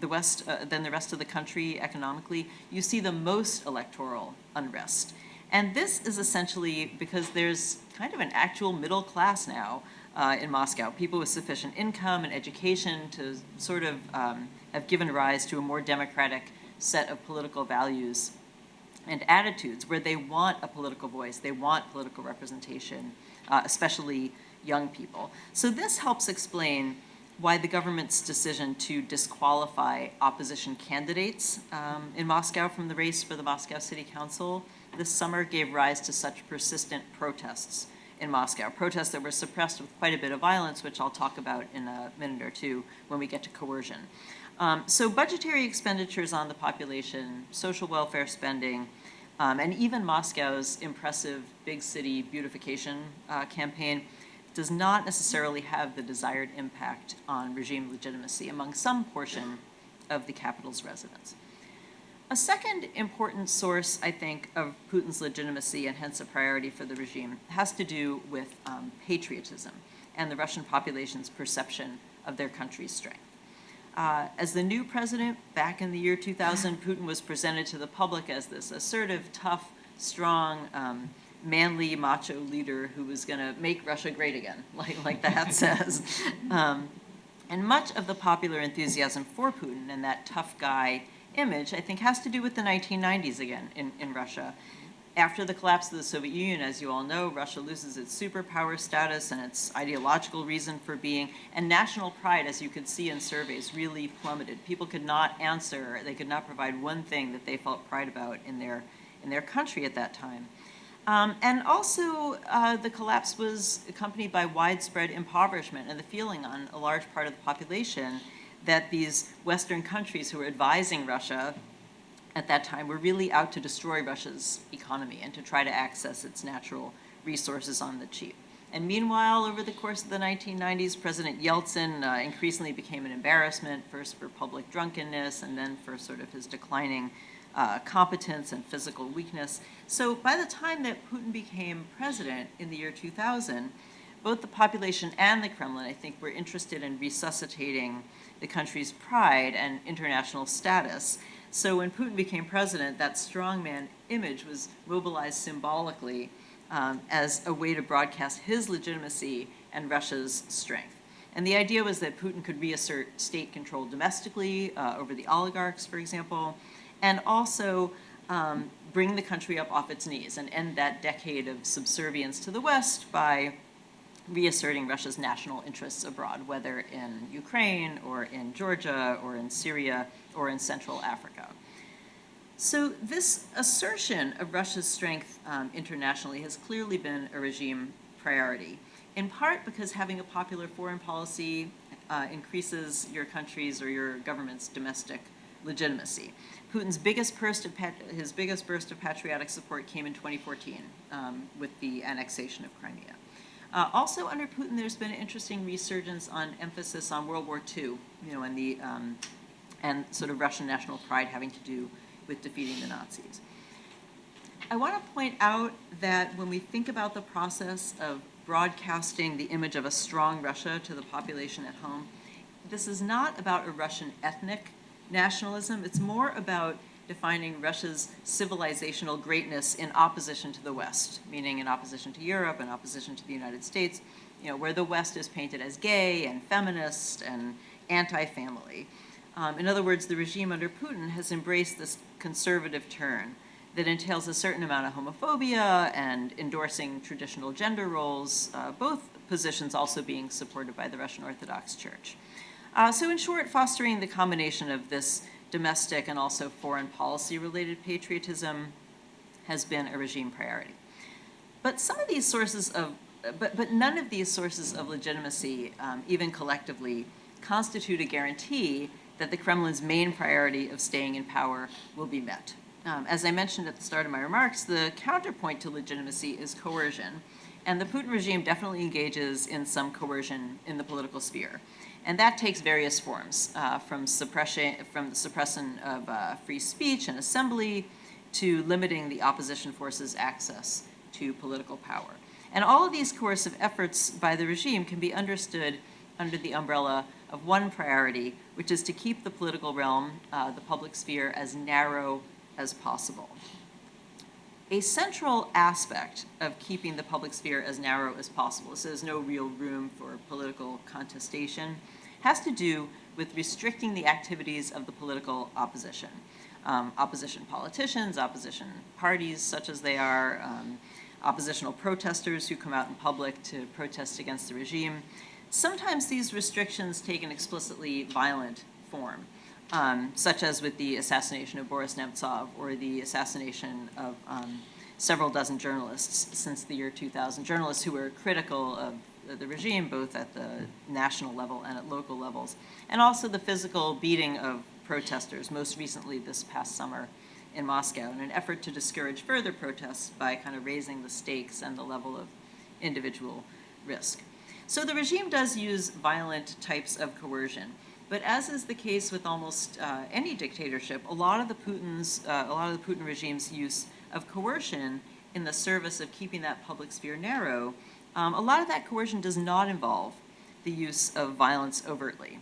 the rest of the country economically, you see the most electoral unrest. And this is essentially because there's kind of an actual middle class now in Moscow, people with sufficient income and education to sort of have given rise to a more democratic set of political values and attitudes where they want a political voice, they want political representation, especially young people. So this helps explain why the government's decision to disqualify opposition candidates in Moscow from the race for the Moscow City Council this summer gave rise to such persistent protests in Moscow, protests that were suppressed with quite a bit of violence, which I'll talk about in a minute or two when we get to coercion. So budgetary expenditures on the population, social welfare spending, and even Moscow's impressive big city beautification campaign does not necessarily have the desired impact on regime legitimacy among some portion of the capital's residents. A second important source, I think, of Putin's legitimacy and hence a priority for the regime has to do with patriotism and the Russian population's perception of their country's strength. As the new president back in the year 2000, Putin was presented to the public as this assertive, tough, strong, manly, macho leader who was going to make Russia great again, like the hat says. And much of the popular enthusiasm for Putin and that tough guy image, I think, has to do with the 1990s again in Russia. After the collapse of the Soviet Union, as you all know, Russia loses its superpower status and its ideological reason for being, and national pride, as you could see in surveys, really plummeted. People could not answer, they could not provide one thing that they felt pride about in their country at that time. And also, the collapse was accompanied by widespread impoverishment and the feeling on a large part of the population that these Western countries who were advising Russia at that time were really out to destroy Russia's economy and to try to access its natural resources on the cheap. And meanwhile, over the course of the 1990s, President Yeltsin increasingly became an embarrassment, first for public drunkenness and then for sort of his declining competence and physical weakness. So by the time that Putin became president in the year 2000, both the population and the Kremlin, I think, were interested in resuscitating the country's pride and international status. So when Putin became president, that strongman image was mobilized symbolically as a way to broadcast his legitimacy and Russia's strength. And the idea was that Putin could reassert state control domestically over the oligarchs, for example, and also bring the country up off its knees and end that decade of subservience to the West by reasserting Russia's national interests abroad, whether in Ukraine or in Georgia or in Syria or in Central Africa. So this assertion of Russia's strength internationally has clearly been a regime priority, in part because having a popular foreign policy increases your country's or your government's domestic legitimacy. Putin's biggest burst of patriotic support came in 2014 with the annexation of Crimea. Also under Putin, there's been an interesting resurgence on emphasis on World War II, and sort of Russian national pride having to do with defeating the Nazis. I want to point out that when we think about the process of broadcasting the image of a strong Russia to the population at home, this is not about a Russian ethnic nationalism. It's more about defining Russia's civilizational greatness in opposition to the West, meaning in opposition to Europe, in opposition to the United States, where the West is painted as gay and feminist and anti-family. In other words, the regime under Putin has embraced this conservative turn that entails a certain amount of homophobia and endorsing traditional gender roles, both positions also being supported by the Russian Orthodox Church. So in short, fostering the combination of this domestic and also foreign policy-related patriotism has been a regime priority. But some of these sources of, but none of these sources of legitimacy, even collectively, constitute a guarantee that the Kremlin's main priority of staying in power will be met. As I mentioned at the start of my remarks, the counterpoint to legitimacy is coercion, and the Putin regime definitely engages in some coercion in the political sphere. And that takes various forms, from the suppression of free speech and assembly to limiting the opposition forces' access to political power. And all of these coercive efforts by the regime can be understood under the umbrella of one priority, which is to keep the political realm, the public sphere, as narrow as possible. A central aspect of keeping the public sphere as narrow as possible, so there's no real room for political contestation, has to do with restricting the activities of the political opposition. Opposition politicians, opposition parties such as they are, oppositional protesters who come out in public to protest against the regime. Sometimes these restrictions take an explicitly violent form, such as with the assassination of Boris Nemtsov or the assassination of several dozen journalists since the year 2000, journalists who were critical of the regime, both at the national level and at local levels, and also the physical beating of protesters, most recently this past summer in Moscow, in an effort to discourage further protests by kind of raising the stakes and the level of individual risk. So the regime does use violent types of coercion, but as is the case with almost any dictatorship, a lot of the Putin regime's use of coercion in the service of keeping that public sphere narrow, a lot of that coercion does not involve the use of violence overtly.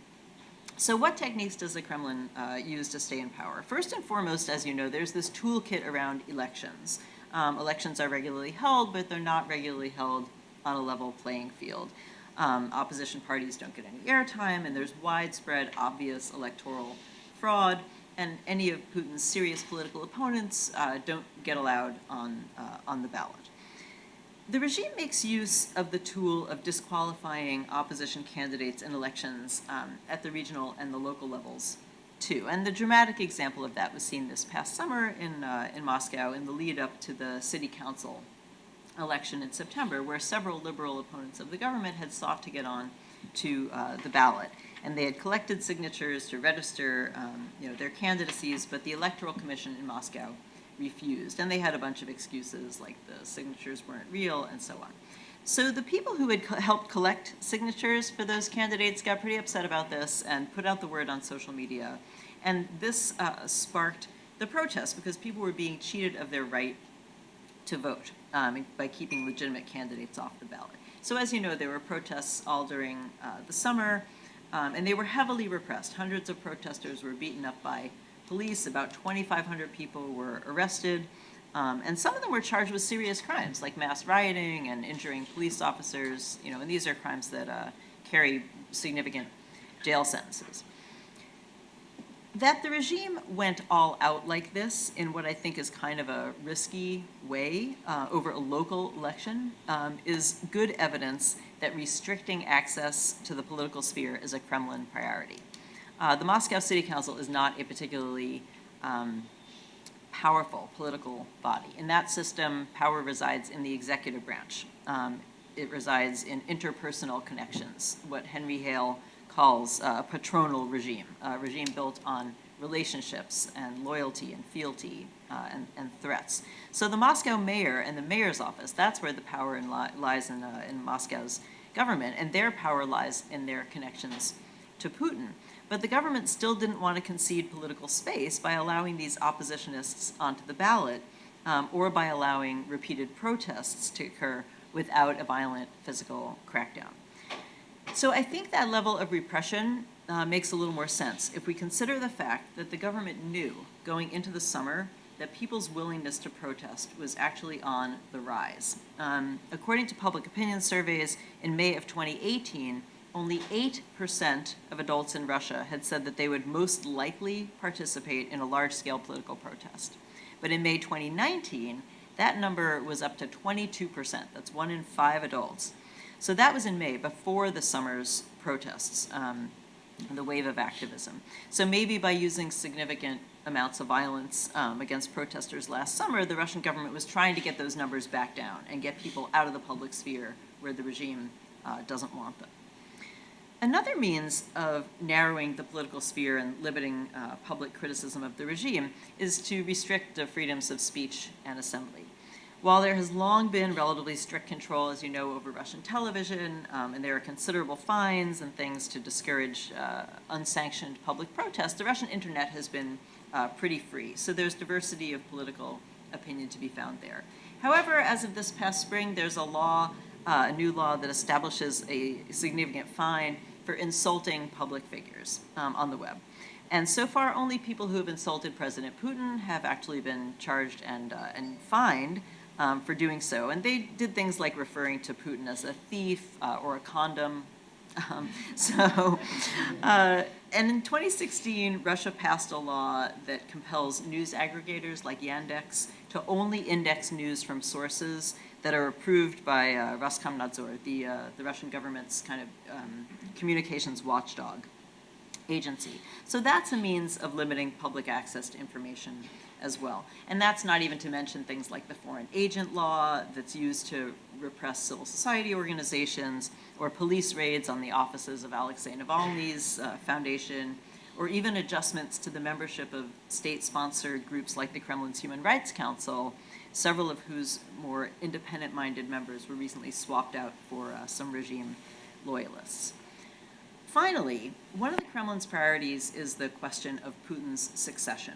So what techniques does the Kremlin use to stay in power? First and foremost, as you know, there's this toolkit around elections. Elections are regularly held, but they're not regularly held on a level playing field. Opposition parties don't get any airtime, and there's widespread, obvious electoral fraud, and any of Putin's serious political opponents don't get allowed on the ballot. The regime makes use of the tool of disqualifying opposition candidates in elections at the regional and the local levels, too. And the dramatic example of that was seen this past summer in Moscow in the lead up to the city council election in September, where several liberal opponents of the government had sought to get on to the ballot. And they had collected signatures to register their candidacies, but the Electoral Commission in Moscow refused. And they had a bunch of excuses, like the signatures weren't real and so on. So the people who had helped collect signatures for those candidates got pretty upset about this and put out the word on social media. And this sparked the protest because people were being cheated of their right to vote by keeping legitimate candidates off the ballot. So as you know, there were protests all during the summer, and they were heavily repressed. Hundreds of protesters were beaten up by police. About 2,500 people were arrested, and some of them were charged with serious crimes like mass rioting and injuring police officers. And these are crimes that carry significant jail sentences. That the regime went all out like this in what I think is kind of a risky way over a local election is good evidence that restricting access to the political sphere is a Kremlin priority. The Moscow City Council is not a particularly powerful political body. In that system, power resides in the executive branch. It resides in interpersonal connections, what Henry Hale calls a patronal regime, a regime built on relationships and loyalty and fealty and threats. So the Moscow mayor and the mayor's office, that's where the power lies in Moscow's government, and their power lies in their connections to Putin. But the government still didn't want to concede political space by allowing these oppositionists onto the ballot or by allowing repeated protests to occur without a violent physical crackdown. So I think that level of repression makes a little more sense if we consider the fact that the government knew going into the summer that people's willingness to protest was actually on the rise. According to public opinion surveys, in May of 2018, only 8% of adults in Russia had said that they would most likely participate in a large-scale political protest. But in May 2019, that number was up to 22%. That's 1 in 5 adults. So that was in May, before the summer's protests, the wave of activism. So maybe by using significant amounts of violence against protesters last summer, the Russian government was trying to get those numbers back down and get people out of the public sphere where the regime doesn't want them. Another means of narrowing the political sphere and limiting public criticism of the regime is to restrict the freedoms of speech and assembly. While there has long been relatively strict control, as you know, over Russian television, and there are considerable fines and things to discourage unsanctioned public protest, the Russian internet has been pretty free. So there's diversity of political opinion to be found there. However, as of this past spring, there's a new law that establishes a significant fine for insulting public figures on the web. And so far, only people who have insulted President Putin have actually been charged and fined for doing so. And they did things like referring to Putin as a thief or a condom. And in 2016, Russia passed a law that compels news aggregators like Yandex to only index news from sources that are approved by Roskomnadzor, the Russian government's kind of communications watchdog agency. So that's a means of limiting public access to information as well. And that's not even to mention things like the foreign agent law that's used to repress civil society organizations, or police raids on the offices of Alexei Navalny's foundation, or even adjustments to the membership of state-sponsored groups like the Kremlin's Human Rights Council, several of whose more independent-minded members were recently swapped out for some regime loyalists. Finally, one of the Kremlin's priorities is the question of Putin's succession.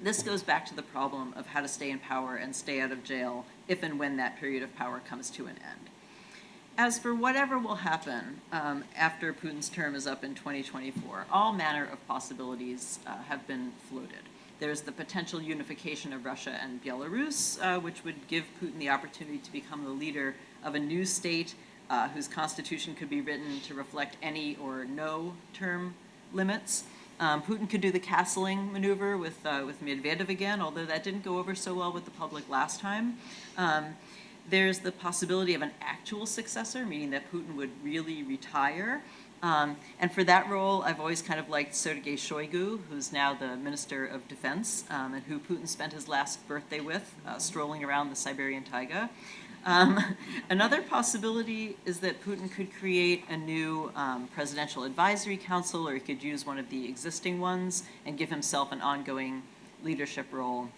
This goes back to the problem of how to stay in power and stay out of jail if and when that period of power comes to an end. As for whatever will happen after Putin's term is up in 2024, all manner of possibilities have been floated. There's the potential unification of Russia and Belarus, which would give Putin the opportunity to become the leader of a new state whose constitution could be written to reflect any or no term limits. Putin could do the castling maneuver with Medvedev again, although that didn't go over so well with the public last time. There's the possibility of an actual successor, meaning that Putin would really retire. And for that role, I've always kind of liked Sergei Shoigu, who's now the Minister of Defense, and who Putin spent his last birthday with, strolling around the Siberian taiga. Another possibility is that Putin could create a new presidential advisory council, or he could use one of the existing ones and give himself an ongoing leadership role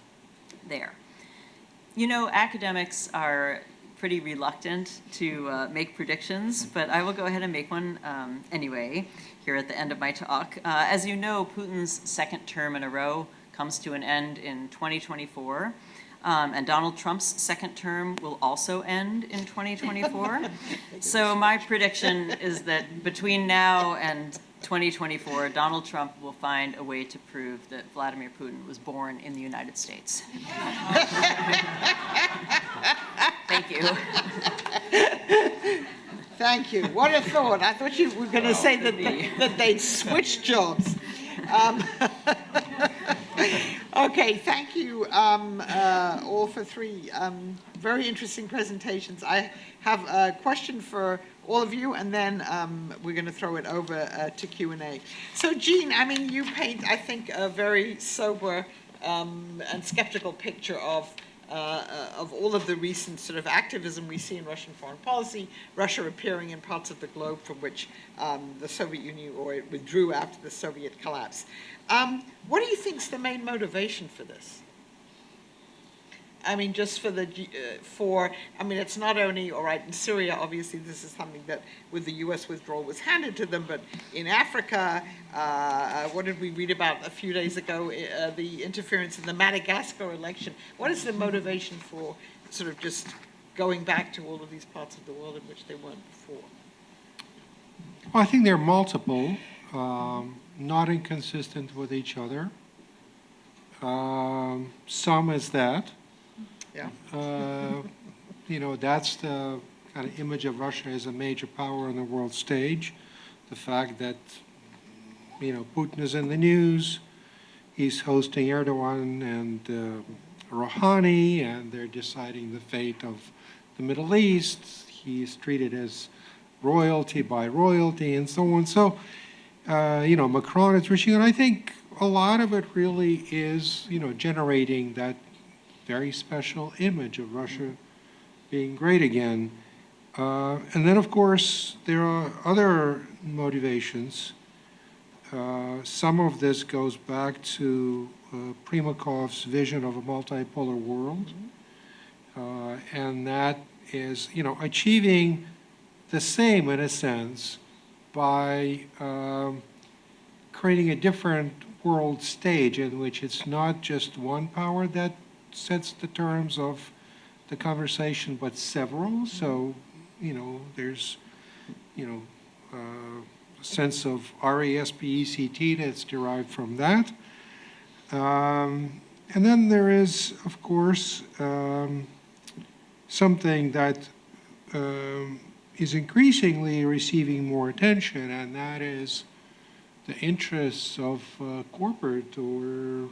there. You know, academics are pretty reluctant to make predictions, but I will go ahead and make one anyway here at the end of my talk. As you know, Putin's second term in a row comes to an end in 2024. And Donald Trump's second term will also end in 2024. So my prediction is that between now and 2024, Donald Trump will find a way to prove that Vladimir Putin was born in the United States. Thank you. Thank you. What a thought. I thought you were going to say that they'd switch jobs. Okay, thank you all for three very interesting presentations. I have a question for all of you, and then we're going to throw it over to Q&A. So, Jean, I mean, you paint, I think, a very sober and skeptical picture of all of the recent sort of activism we see in Russian foreign policy, Russia appearing in parts of the globe from which the Soviet Union, or it withdrew after the Soviet collapse. What do you think is the main motivation for this? I mean, just for I mean, it's not only, all right, in Syria, obviously this is something that with the US withdrawal was handed to them, but in Africa, what did we read about a few days ago, the interference in the Madagascar election? What is the motivation for sort of just going back to all of these parts of the world in which they weren't before? Well, I think they're multiple, not inconsistent with each other. Some is that. Yeah. You know, that's the kind of image of Russia as a major power on the world stage. The fact that, you know, Putin is in the news, he's hosting Erdogan and Rouhani, and they're deciding the fate of the Middle East. He's treated as royalty by royalty and so on. So, you know, Macron is reaching, and I think a lot of it really is, you know, generating that very special image of Russia being great again. And then, of course, there are other motivations. Some of this goes back to Primakov's vision of a multipolar world. And that is, you know, achieving the same, in a sense, by creating a different world stage in which it's not just one power that sets the terms of the conversation, but several. So, you know, there's, you know, a sense of RESPECT that's derived from that. And then there is, of course, something that is increasingly receiving more attention, and that is the interests of corporate or,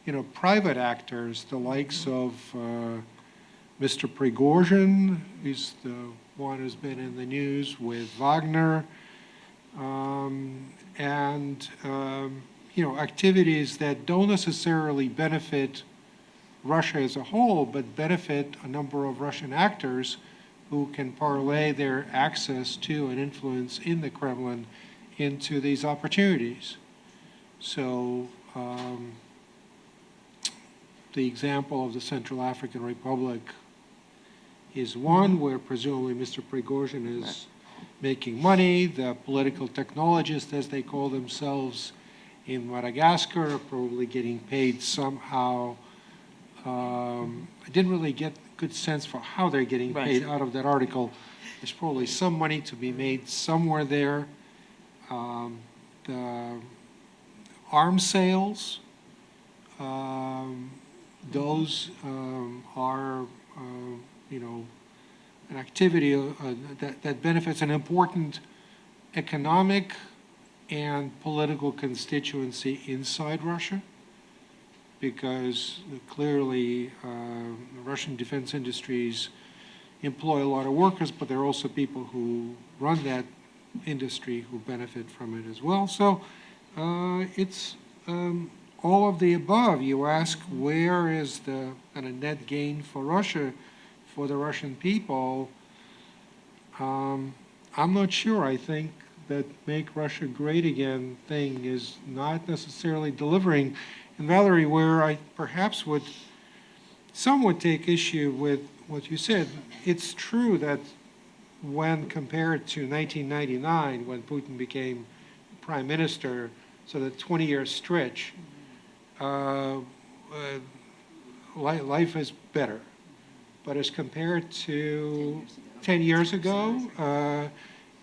you know, private actors, the likes of Mr. Prigozhin, who's the one who's been in the news with Wagner, and you know, activities that don't necessarily benefit Russia as a whole, but benefit a number of Russian actors who can parlay their access to and influence in the Kremlin into these opportunities. So the example of the Central African Republic is one where presumably Mr. Prigozhin is making money. The political technologists, as they call themselves in Madagascar, are probably getting paid somehow. I didn't really get a good sense for how they're getting paid out of that article. There's probably some money to be made somewhere there. The arms sales, those are, you know, an activity that benefits an important economic and political constituency inside Russia, because clearly Russian defense industries employ a lot of workers, but there are also people who run that industry who benefit from it as well. So it's all of the above. You ask, where is the kind of net gain for Russia, for the Russian people? I'm not sure. I think that Make Russia Great Again thing is not necessarily delivering. And Valerie, where I perhaps would somewhat take issue with what you said, it's true that when compared to 1999, when Putin became prime minister, so the 20-year stretch, life is better. But as compared to 10 years ago,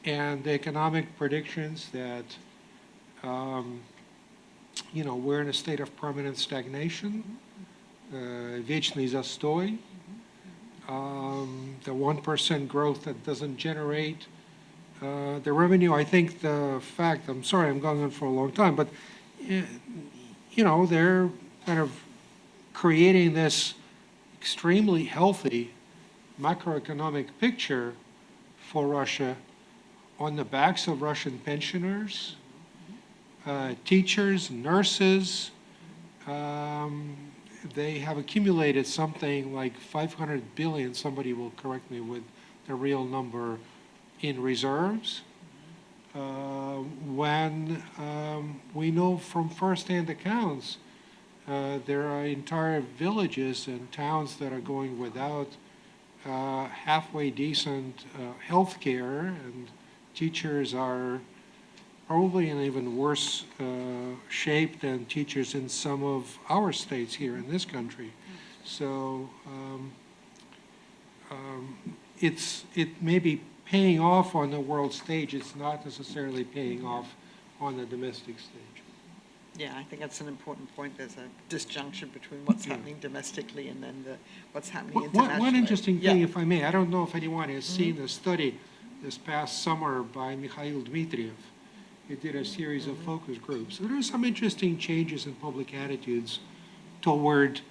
and the economic predictions that, you know, we're in a state of permanent stagnation, вечный застой, the 1% growth that doesn't generate The revenue, I think the fact, I'm sorry, I'm going on for a long time, but, you know, they're kind of creating this extremely healthy macroeconomic picture for Russia on the backs of Russian pensioners, teachers, nurses. They have accumulated something like 500 billion, somebody will correct me with the real number, in reserves. When we know from firsthand accounts, there are entire villages and towns that are going without halfway decent health care, and teachers are probably in even worse shape than teachers in some of our states here in this country. So it may be paying off on the world stage. It's not necessarily paying off on the domestic stage. Yeah, I think that's an important point. There's a disjunction between what's happening domestically and then what's happening internationally. One interesting thing, Yeah. if I may, I don't know if anyone has seen the study this past summer by Mikhail Dmitriev. He did a series of focus groups. There are some interesting changes in public attitudes toward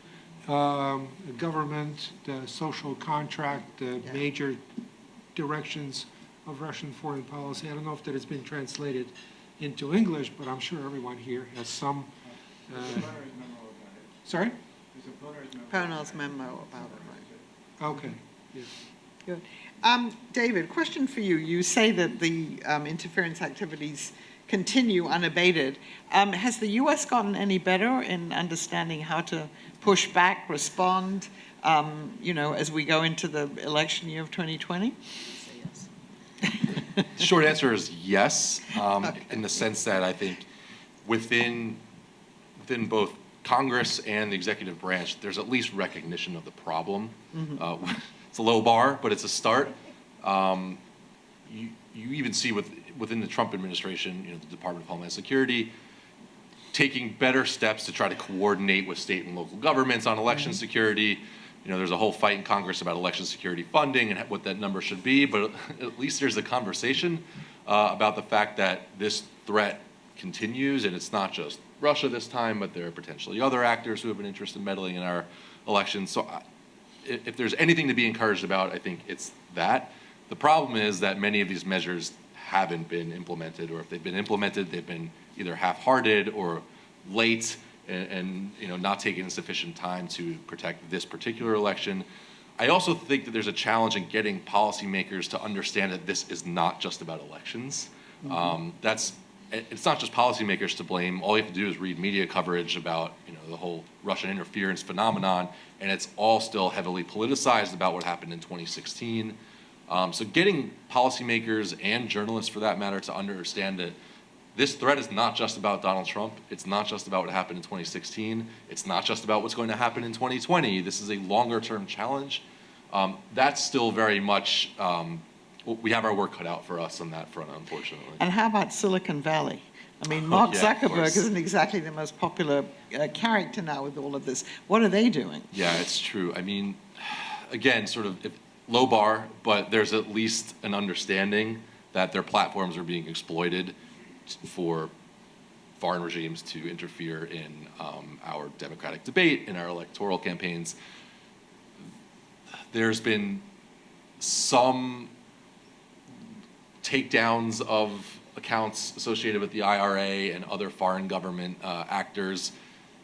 government, the social contract, the major directions of Russian foreign policy. I don't know if that has been translated into English, but I'm sure everyone here has some. Sorry? Pownall's memo about it, right? Okay. Yes. Good. David, question for you. You say that the interference activities continue unabated. Has the U.S. gotten any better in understanding how to push back, respond, as we go into the election year of 2020? The short answer is yes, in the sense that I think within both Congress and the executive branch, there's at least recognition of the problem. It's a low bar, but it's a start. You even see within the Trump administration, the Department of Homeland Security taking better steps to try to coordinate with state and local governments on election security. There's a whole fight in Congress about election security funding and what that number should be, but at least there's a conversation about the fact that this threat continues, and it's not just Russia this time, but there are potentially other actors who have an interest in meddling in our elections. So if there's anything to be encouraged about, I think it's that. The problem is that many of these measures haven't been implemented, or if they've been implemented, they've been either half-hearted or late, and not taking sufficient time to protect this particular election. I also think that there's a challenge in getting policymakers to understand that this is not just about elections. It's not just policymakers to blame. All you have to do is read media coverage about the whole Russian interference phenomenon, and it's all still heavily politicized about what happened in 2016. So getting policymakers and journalists, for that matter, to understand that this threat is not just about Donald Trump. It's not just about what happened in 2016. It's not just about what's going to happen in 2020. This is a longer-term challenge. That's still very much, we have our work cut out for us on that front, unfortunately. And how about Silicon Valley? I mean, Mark Zuckerberg isn't exactly the most popular character now with all of this. What are they doing? Yeah, it's true. I mean, again, sort of low bar, but there's at least an understanding that their platforms are being exploited for foreign regimes to interfere in our democratic debate, in our electoral campaigns. There's been some takedowns of accounts associated with the IRA and other foreign government actors.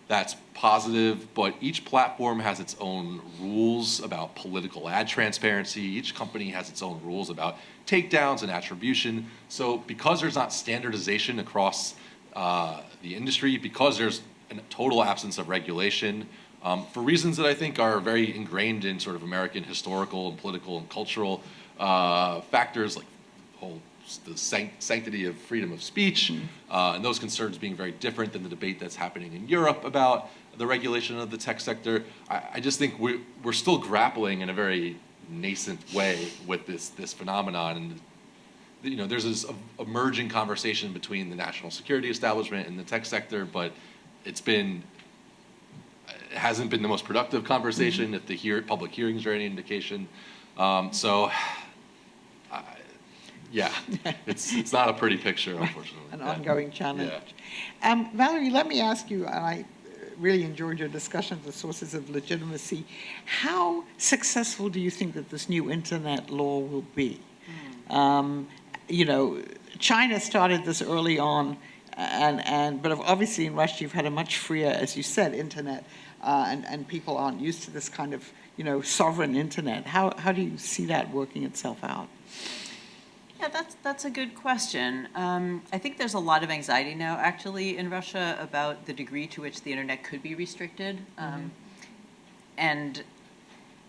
That's positive, but each platform has its own rules about political ad transparency. Each company has its own rules about takedowns and attribution. So because there's not standardization across the industry, because there's a total absence of regulation, for reasons that I think are very ingrained in sort of American historical and political and cultural factors, like the sanctity of freedom of speech, and those concerns being very different than the debate that's happening in Europe about the regulation of the tech sector. I just think we're still grappling in a very nascent way with this phenomenon, and there's this emerging conversation between the national security establishment and the tech sector, but it hasn't been the most productive conversation if the public hearings are any indication. Yeah, it's not a pretty picture, unfortunately. An Yeah. ongoing challenge. Yeah. Valerie, let me ask you, and I really enjoyed your discussion of the sources of legitimacy. How successful do you think that this new internet law will be? You know, China started this early on, but obviously in Russia you've had a much freer, as you said, internet, and people aren't used to this kind of, you know, sovereign internet. How do you see that working itself out? Yeah, that's a good question. I think there's a lot of anxiety now, actually, in Russia about the degree to which the internet could be restricted, and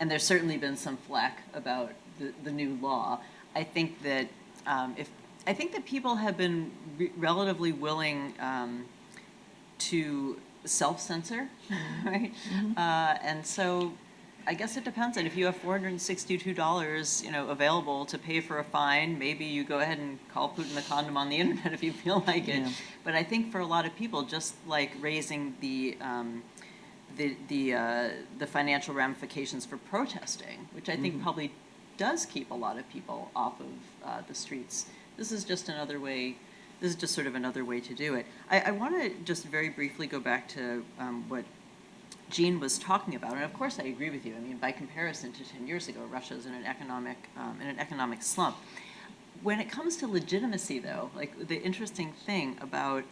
there's certainly been some flack about the new law. I think that I think that people have been relatively willing to self-censor, right? And so I guess it depends. And if you have $462, you know, available to pay for a fine, maybe you go ahead and call Putin the condom on the internet if you feel like it. Yeah. But I think for a lot of people, just like raising the financial ramifications for protesting, which I think probably does keep a lot of people off of the streets. This is just another way. This is just sort of another way to do it. I want to just very briefly go back to what Jean was talking about, and of course I agree with you. I mean, by comparison to 10 years ago, Russia is in an economic slump. When it comes to legitimacy, though, like the interesting thing about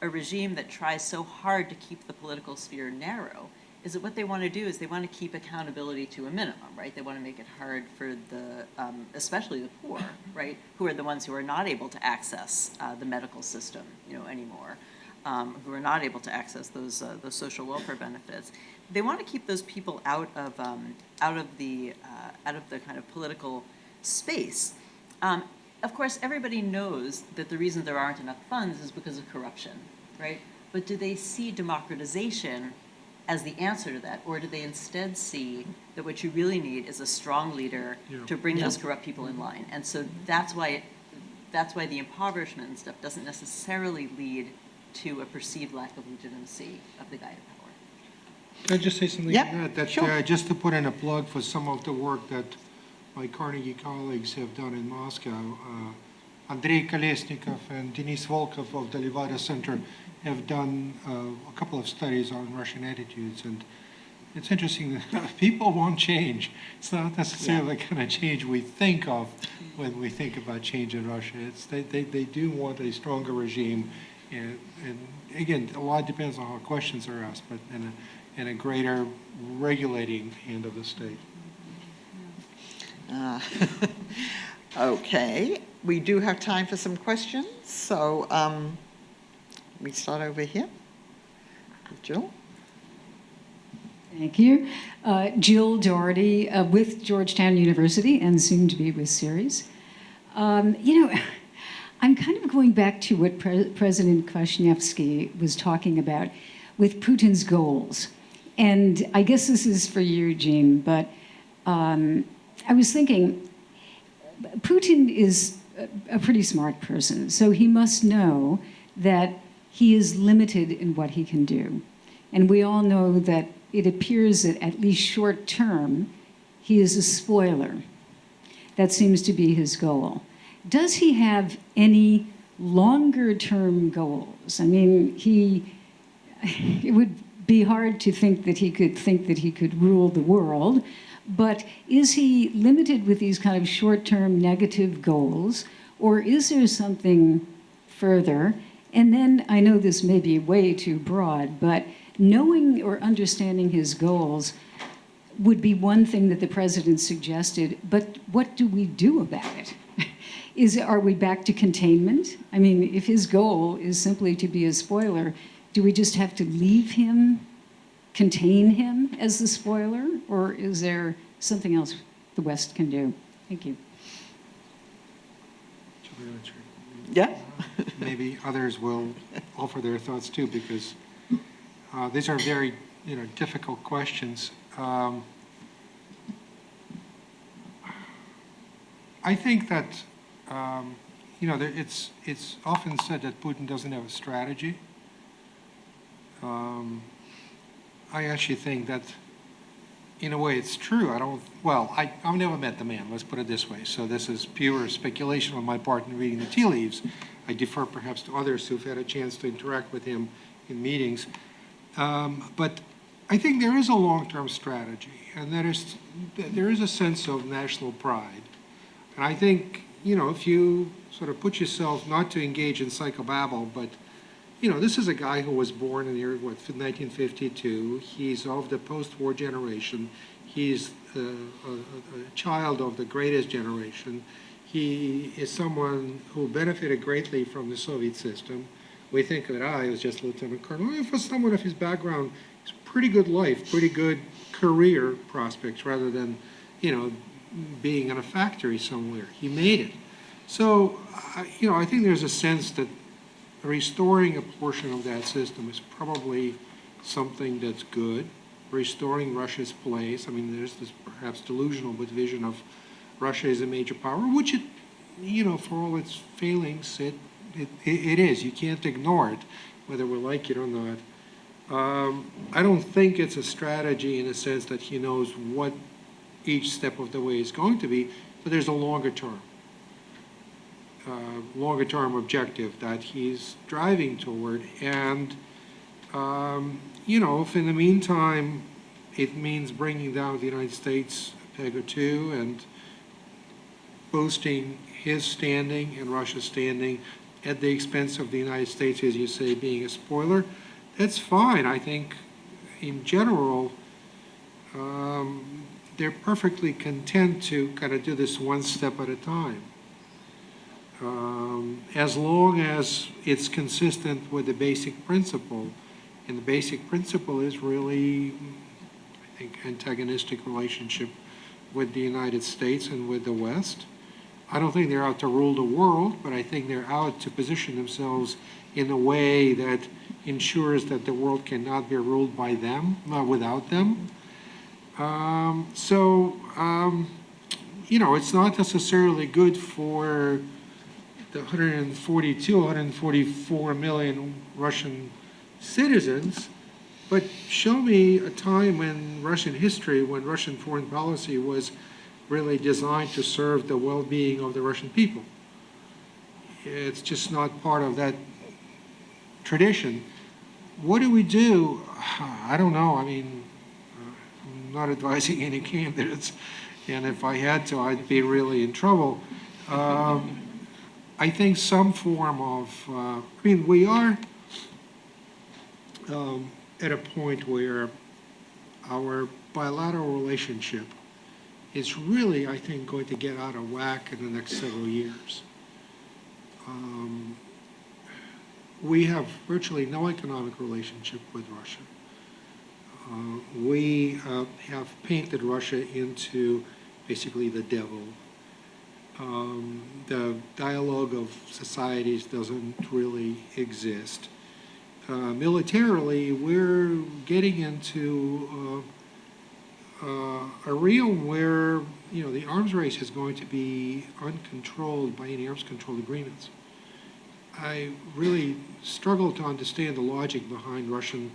a regime that tries so hard to keep the political sphere narrow is that what they want to do is they want to keep accountability to a minimum, right? They want to make it hard for especially the poor, right, who are the ones who are not able to access the medical system, you know, anymore. Who are not able to access those social welfare benefits. They want to keep those people out of the kind of political space. Of course, everybody knows that the reason there aren't enough funds is because of corruption, right? But do they see democratization as the answer to that, or do they instead see that what you really need is a strong leader to bring those corrupt people in line? And so that's why the impoverishment and stuff doesn't necessarily lead to a perceived lack of legitimacy of the guy in power. Can I just say something? Yep, That sure. just to put in a plug for some of the work that my Carnegie colleagues have done in Moscow. Andrei Kolesnikov and Denis Volkov of the Levada Center have done a couple of studies on Russian attitudes, and it's interesting that people want change. It's not necessarily the kind of change we think of when we think about change in Russia. They do want a stronger regime. And again, a lot depends on how questions are asked, but in a greater regulating hand of the state. Okay, we do have time for some questions, so we start over here with Jill. Thank you. Jill Doherty with Georgetown University and soon to be with CERES. You know, I'm kind of going back to what President Kwasniewski was talking about with Putin's goals. And I guess this is for you, Jean, but I was thinking, Putin is a pretty smart person, so he must know that he is limited in what he can do. And we all know that it appears that at least short term, he is a spoiler. That seems to be his goal. Does he have any longer term goals? I mean, it would be hard to think that he could rule the world, but is he limited with these kind of short-term negative goals, or is there something further? And then, I know this may be way too broad, but knowing or understanding his goals would be one thing that the president suggested, but what do we do about it? Are we back to containment? I mean, if his goal is simply to be a spoiler, do we just have to leave him, contain him as the spoiler, or is there something else the West can do? Thank you. Yeah. Maybe others will offer their thoughts too, because these are very, difficult questions. I think that, it's often said that Putin doesn't have a strategy. I actually think that in a way, it's true. I've never met the man, let's put it this way. So this is pure speculation on my part in reading the tea leaves. I defer perhaps to others who've had a chance to interact with him in meetings. But I think there is a long-term strategy, and there is a sense of national pride. And I think, if you sort of put yourself, not to engage in psychobabble, but, this is a guy who was born in the year, 1952. He's of the post-war generation. He's a child of the greatest generation. He is someone who benefited greatly from the Soviet system. We think that he was just lieutenant colonel. For someone of his background, it's pretty good life, pretty good career prospects, rather than, being in a factory somewhere. He made it. So, I think there's a sense that restoring a portion of that system is probably something that's good. Restoring Russia's place. I mean, there's this perhaps delusional but vision of Russia as a major power, which it, for all its failings, it is. You can't ignore it, whether we like it or not. I don't think it's a strategy in a sense that he knows what each step of the way is going to be, but there's a longer term objective that he's driving toward. And, if in the meantime it means bringing down the United States a peg or two and boosting his standing and Russia's standing at the expense of the United States, as you say, being a spoiler, that's fine. I think in general, they're perfectly content to kind of do this one step at a time. As long as it's consistent with the basic principle. And the basic principle is really, I think, antagonistic relationship with the United States and with the West. I don't think they're out to rule the world, but I think they're out to position themselves in a way that ensures that the world cannot be ruled by them, without them. It's not necessarily good for the 144 million Russian citizens, but show me a time in Russian history when Russian foreign policy was really designed to serve the well-being of the Russian people. It's just not part of that tradition. What do we do? I don't know. I mean, I'm not advising any candidates, and if I had to, I'd be really in trouble. I think some form of, we are at a point where our bilateral relationship is really, I think, going to get out of whack in the next several years. We have virtually no economic relationship with Russia. We have painted Russia into basically the devil. The dialogue of societies doesn't really exist. Militarily, we're getting into a realm where the arms race is going to be uncontrolled by any arms control agreements. I really struggle to understand the logic behind Russian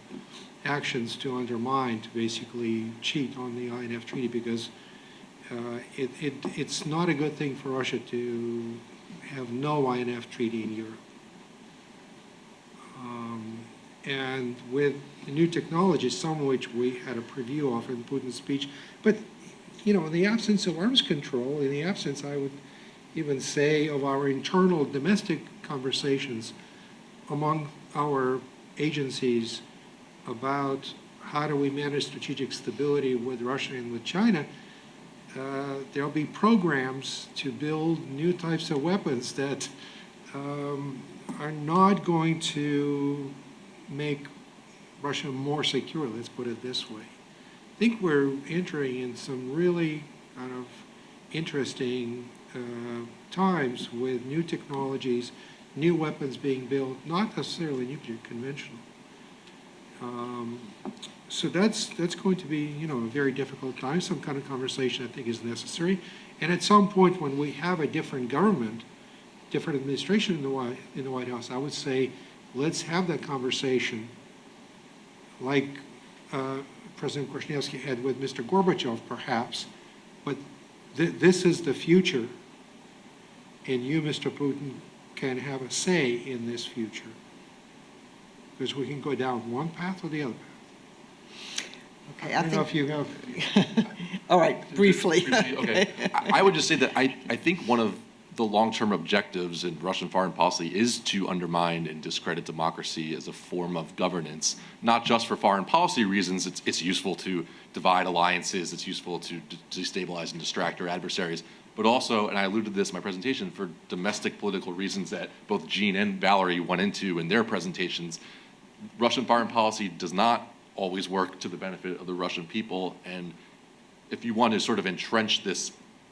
actions to undermine, to basically cheat on the INF treaty, because it's not a good thing for Russia to have no INF treaty in Europe. And with the new technologies, some of which we had a preview of in Putin's speech, but in the absence of arms control, in the absence, I would even say, of our internal domestic conversations among our agencies about how do we manage strategic stability with Russia and with China, there'll be programs to build new types of weapons that are not going to make Russia more secure, let's put it this way. I think we're entering in some really kind of interesting times with new technologies, new weapons being built, not necessarily nuclear, conventional. So that's going to be a very difficult time. Some kind of conversation I think is necessary. And at some point when we have a different government, different administration in the White House, I would say let's have that conversation like President Kwasniewski had with Mr. Gorbachev, perhaps, but this is the future, and you, Mr. Putin, can have a say in this future, because we can go down one path or the other path. Okay, I don't know if you have. All right, briefly. Okay. I would just say that I think one of the long-term objectives in Russian foreign policy is to undermine and discredit democracy as a form of governance, not just for foreign policy reasons. It's useful to divide alliances, it's useful to destabilize and distract our adversaries, but also, and I alluded to this in my presentation, for domestic political reasons that both Jean and Valerie went into in their presentations. Russian foreign policy does not always work to the benefit of the Russian people, and if you want to sort of entrench this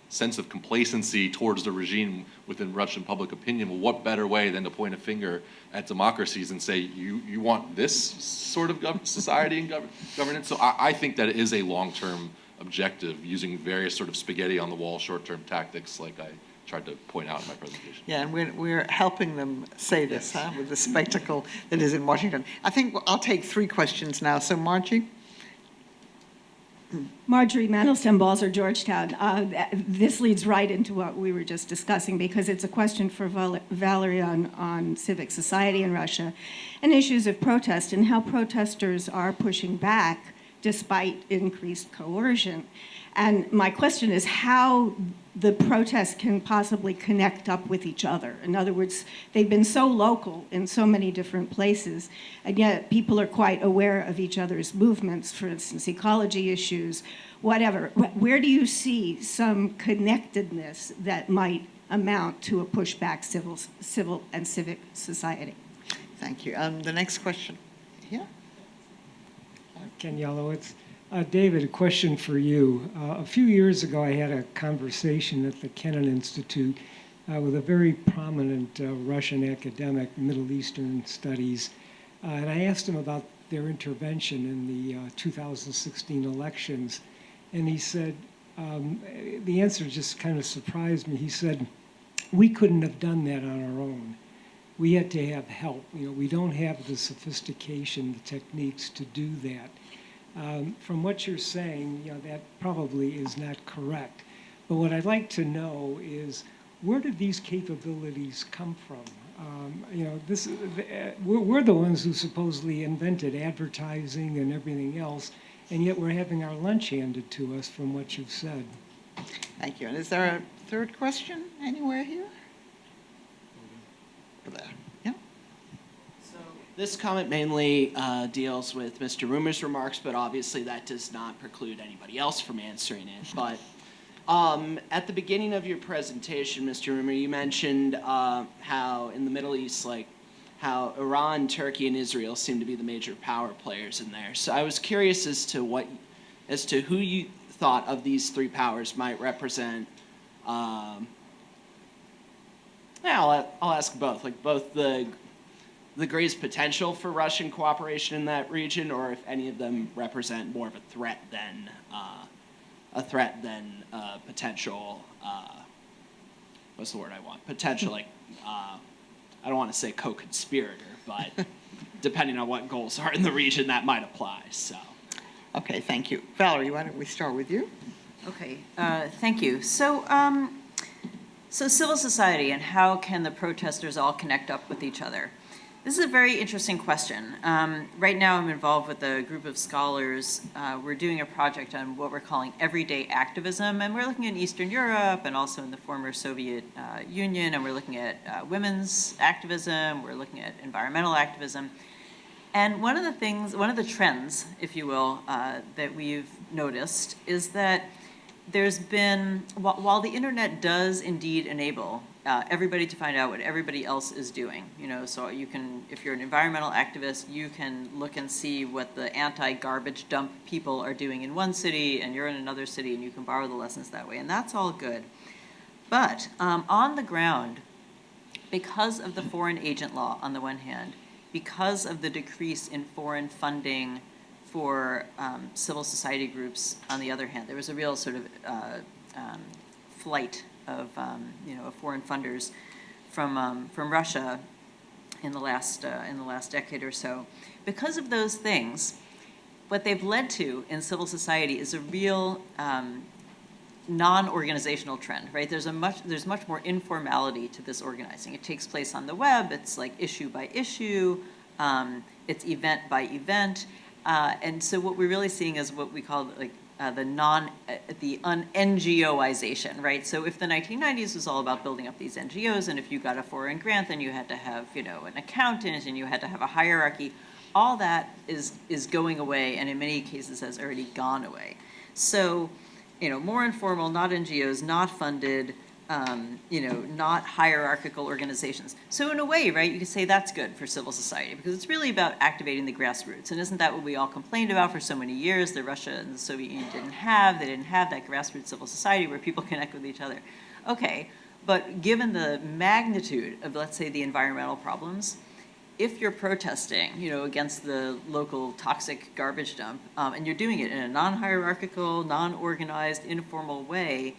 sense of complacency towards the regime within Russian public opinion, well, what better way than to point a finger at democracies and say, you want this sort of society and governance? So I think that it is a long-term objective, using various sort of spaghetti on the wall short-term tactics like I tried to point out in my presentation. Yeah, and we're helping them say this, Yes. with the spectacle that is in Washington. I think I'll take 3 questions now. So, Margie? Marjorie Mandelstam-Balzer, Georgetown. This leads right into what we were just discussing, because it's a question for Valerie on civic society in Russia and issues of protest and how protesters are pushing back despite increased coercion. And my question is how the protests can possibly connect up with each other. In other words, they've been so local in so many different places, and yet people are quite aware of each other's movements, for instance, ecology issues, whatever. Where do you see some connectedness that might amount to a pushback civil and civic society? Thank you. The next question. Yeah? Ken Yelowitz. David, a question for you. A few years ago, I had a conversation at the Kennan Institute with a very prominent Russian academic, Middle Eastern studies, and I asked him about their intervention in the 2016 elections, and he said, the answer just kind of surprised me. He said, we couldn't have done that on our own. We had to have help. We don't have the sophistication, the techniques to do that. From what you're saying, that probably is not correct. But what I'd like to know is, where did these capabilities come from? We're the ones who supposedly invented advertising and everything else, and yet we're having our lunch handed to us from what you've said. Thank you. And is there a third question anywhere here? Over there. Yeah? This comment mainly deals with Mr. Rumor's remarks, but obviously that does not preclude anybody else from answering it. But at the beginning of your presentation, Mr. Rumor, you mentioned how in the Middle East, how Iran, Turkey, and Israel seem to be the major power players in there. So I was curious as to who you thought of these 3 powers might represent. I'll ask both, both the greatest potential for Russian cooperation in that region, or if any of them represent more of a threat than potential. What's the word I want? Potential, I don't want to say co-conspirator, but depending on what goals are in the region, that might apply. So. Okay, thank you. Valerie, why don't we start with you? Okay, thank you. So civil society and how can the protesters all connect up with each other? This is a very interesting question. Right now I'm involved with a group of scholars. We're doing a project on what we're calling everyday activism, and we're looking at Eastern Europe and also in the former Soviet Union, and we're looking at women's activism, we're looking at environmental activism. And one of the trends, if you will, that we've noticed is that there's been, while the internet does indeed enable everybody to find out what everybody else is doing, so you can, if you're an environmental activist, you can look and see what the anti-garbage dump people are doing in one city, and you're in another city, and you can borrow the lessons that way, and that's all good. But on the ground, because of the foreign agent law on the one hand, because of the decrease in foreign funding for civil society groups on the other hand, there was a real sort of flight of foreign funders from Russia in the last decade or so. Because of those things, what they've led to in civil society is a real non-organizational trend, right? There's much more informality to this organizing. It takes place on the web. It's like issue by issue. It's event by event. And so what we're really seeing is what we call like the un-NGOization, right? So if the 1990s was all about building up these NGOs, and if you got a foreign grant, then you had to have, you know, an accountant, and you had to have a hierarchy. All that is going away, and in many cases has already gone away. So, you know, more informal, not NGOs, not funded, you know, not hierarchical organizations. So in a way, right, you could say that's good for civil society because it's really about activating the grassroots. And isn't that what we all complained about for so many years that Russia and the Soviet Union didn't have? They didn't have that grassroots civil society where people connect with each other. Okay, but given the magnitude of, let's say, the environmental problems, if you're protesting, you know, against the local toxic garbage dump, and you're doing it in a non-hierarchical, non-organized, informal way,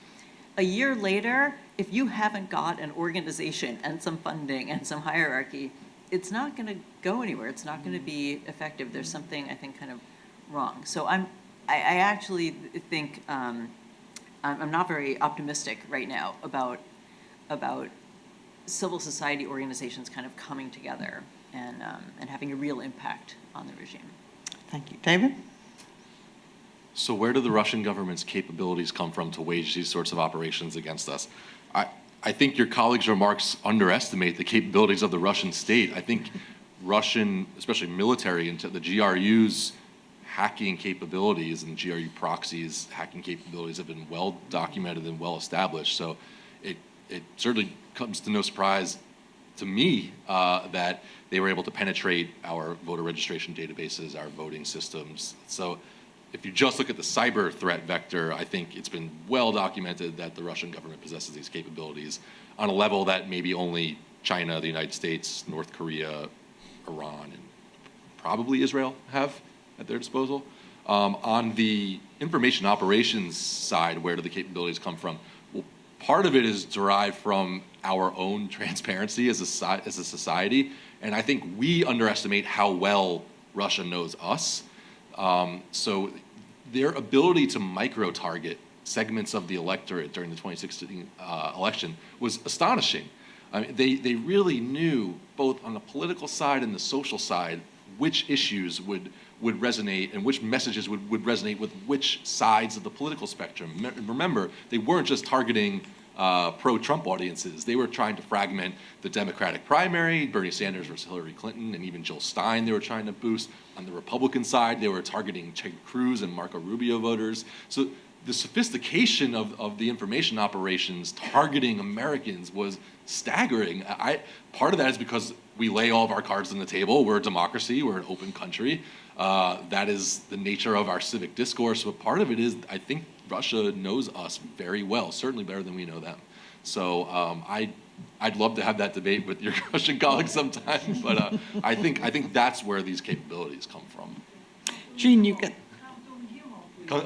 a year later, if you haven't got an organization and some funding and some hierarchy, it's not going to go anywhere. It's not going to be effective. There's something, I think, kind of wrong. So I actually think I'm not very optimistic right now about civil society organizations kind of coming together and having a real impact on the regime. Thank you. David? So where do the Russian government's capabilities come from to wage these sorts of operations against us? I think your colleagues' remarks underestimate the capabilities of the Russian state. I think Russian, especially military, and the GRU's hacking capabilities and GRU proxies hacking capabilities have been well documented and well established. So it certainly comes to no surprise to me that they were able to penetrate our voter registration databases, our voting systems. So if you just look at the cyber threat vector, I think it's been well documented that the Russian government possesses these capabilities on a level that maybe only China, the United States, North Korea, Iran, and probably Israel have at their disposal. On the information operations side, where do the capabilities come from? Well, part of it is derived from our own transparency as a society, and I think we underestimate how well Russia knows us. So their ability to micro-target segments of the electorate during the 2016 election was astonishing. I mean, they really knew, both on the political side and the social side, which issues would resonate and which messages would resonate with which sides of the political spectrum. Remember, they weren't just targeting pro-Trump audiences. They were trying to fragment the Democratic primary, Bernie Sanders versus Hillary Clinton, and even Jill Stein they were trying to boost. On the Republican side, they were targeting Ted Cruz and Marco Rubio voters. So the sophistication of the information operations targeting Americans was staggering. Part of that is because we lay all of our cards on the table. We're a democracy. We're an open country. That is the nature of our civic discourse. But part of it is, I think, Russia knows us very well, certainly better than we know them. So I'd love to have that debate with your Russian colleagues sometime, but I think that's where these capabilities come from. Jean, you get... We're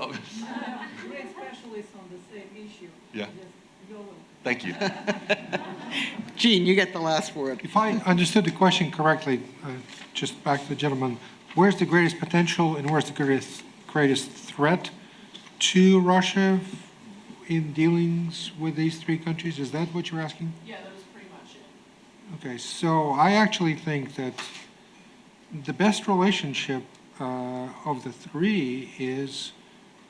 specialists on the same issue. Yeah. Thank you. Jean, you get the last word. If I understood the question correctly, just back to the gentleman, where's the greatest potential and where's the greatest threat to Russia in dealings with these three countries? Is that what you're asking? Yeah, that was pretty much it. Okay, so I actually think that the best relationship of the three is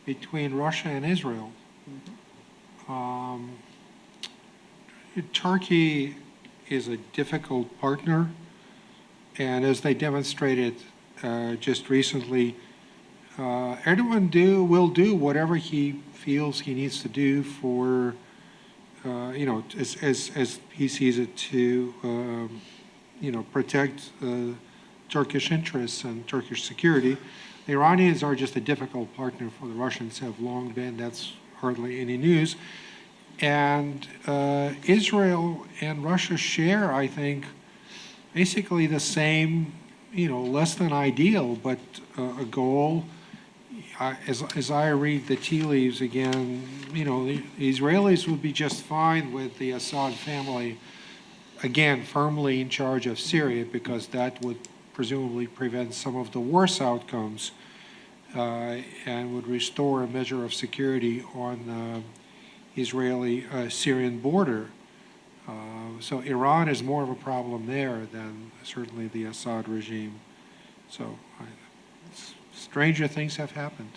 between Russia and Israel. Turkey is a difficult partner, and as they demonstrated just recently, Erdogan will do whatever he feels he needs to do for, as he sees it, to, protect Turkish interests and Turkish security. The Iranians are just a difficult partner for the Russians, have long been. That's hardly any news. And Israel and Russia share, I think, basically the same, less than ideal, but a goal. As I read the tea leaves again, the Israelis would be just fine with the Assad family, again, firmly in charge of Syria, because that would presumably prevent some of the worse outcomes. and would restore a measure of security on the Israeli-Syrian border. So Iran is more of a problem there than certainly the Assad regime. So stranger things have happened.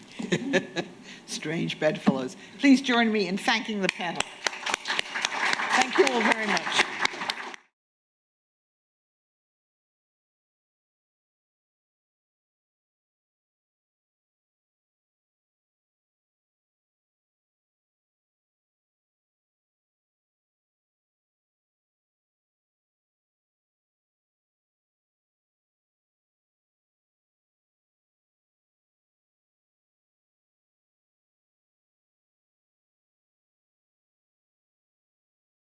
Strange bedfellows. Please join me in thanking the panel. Thank you all very much.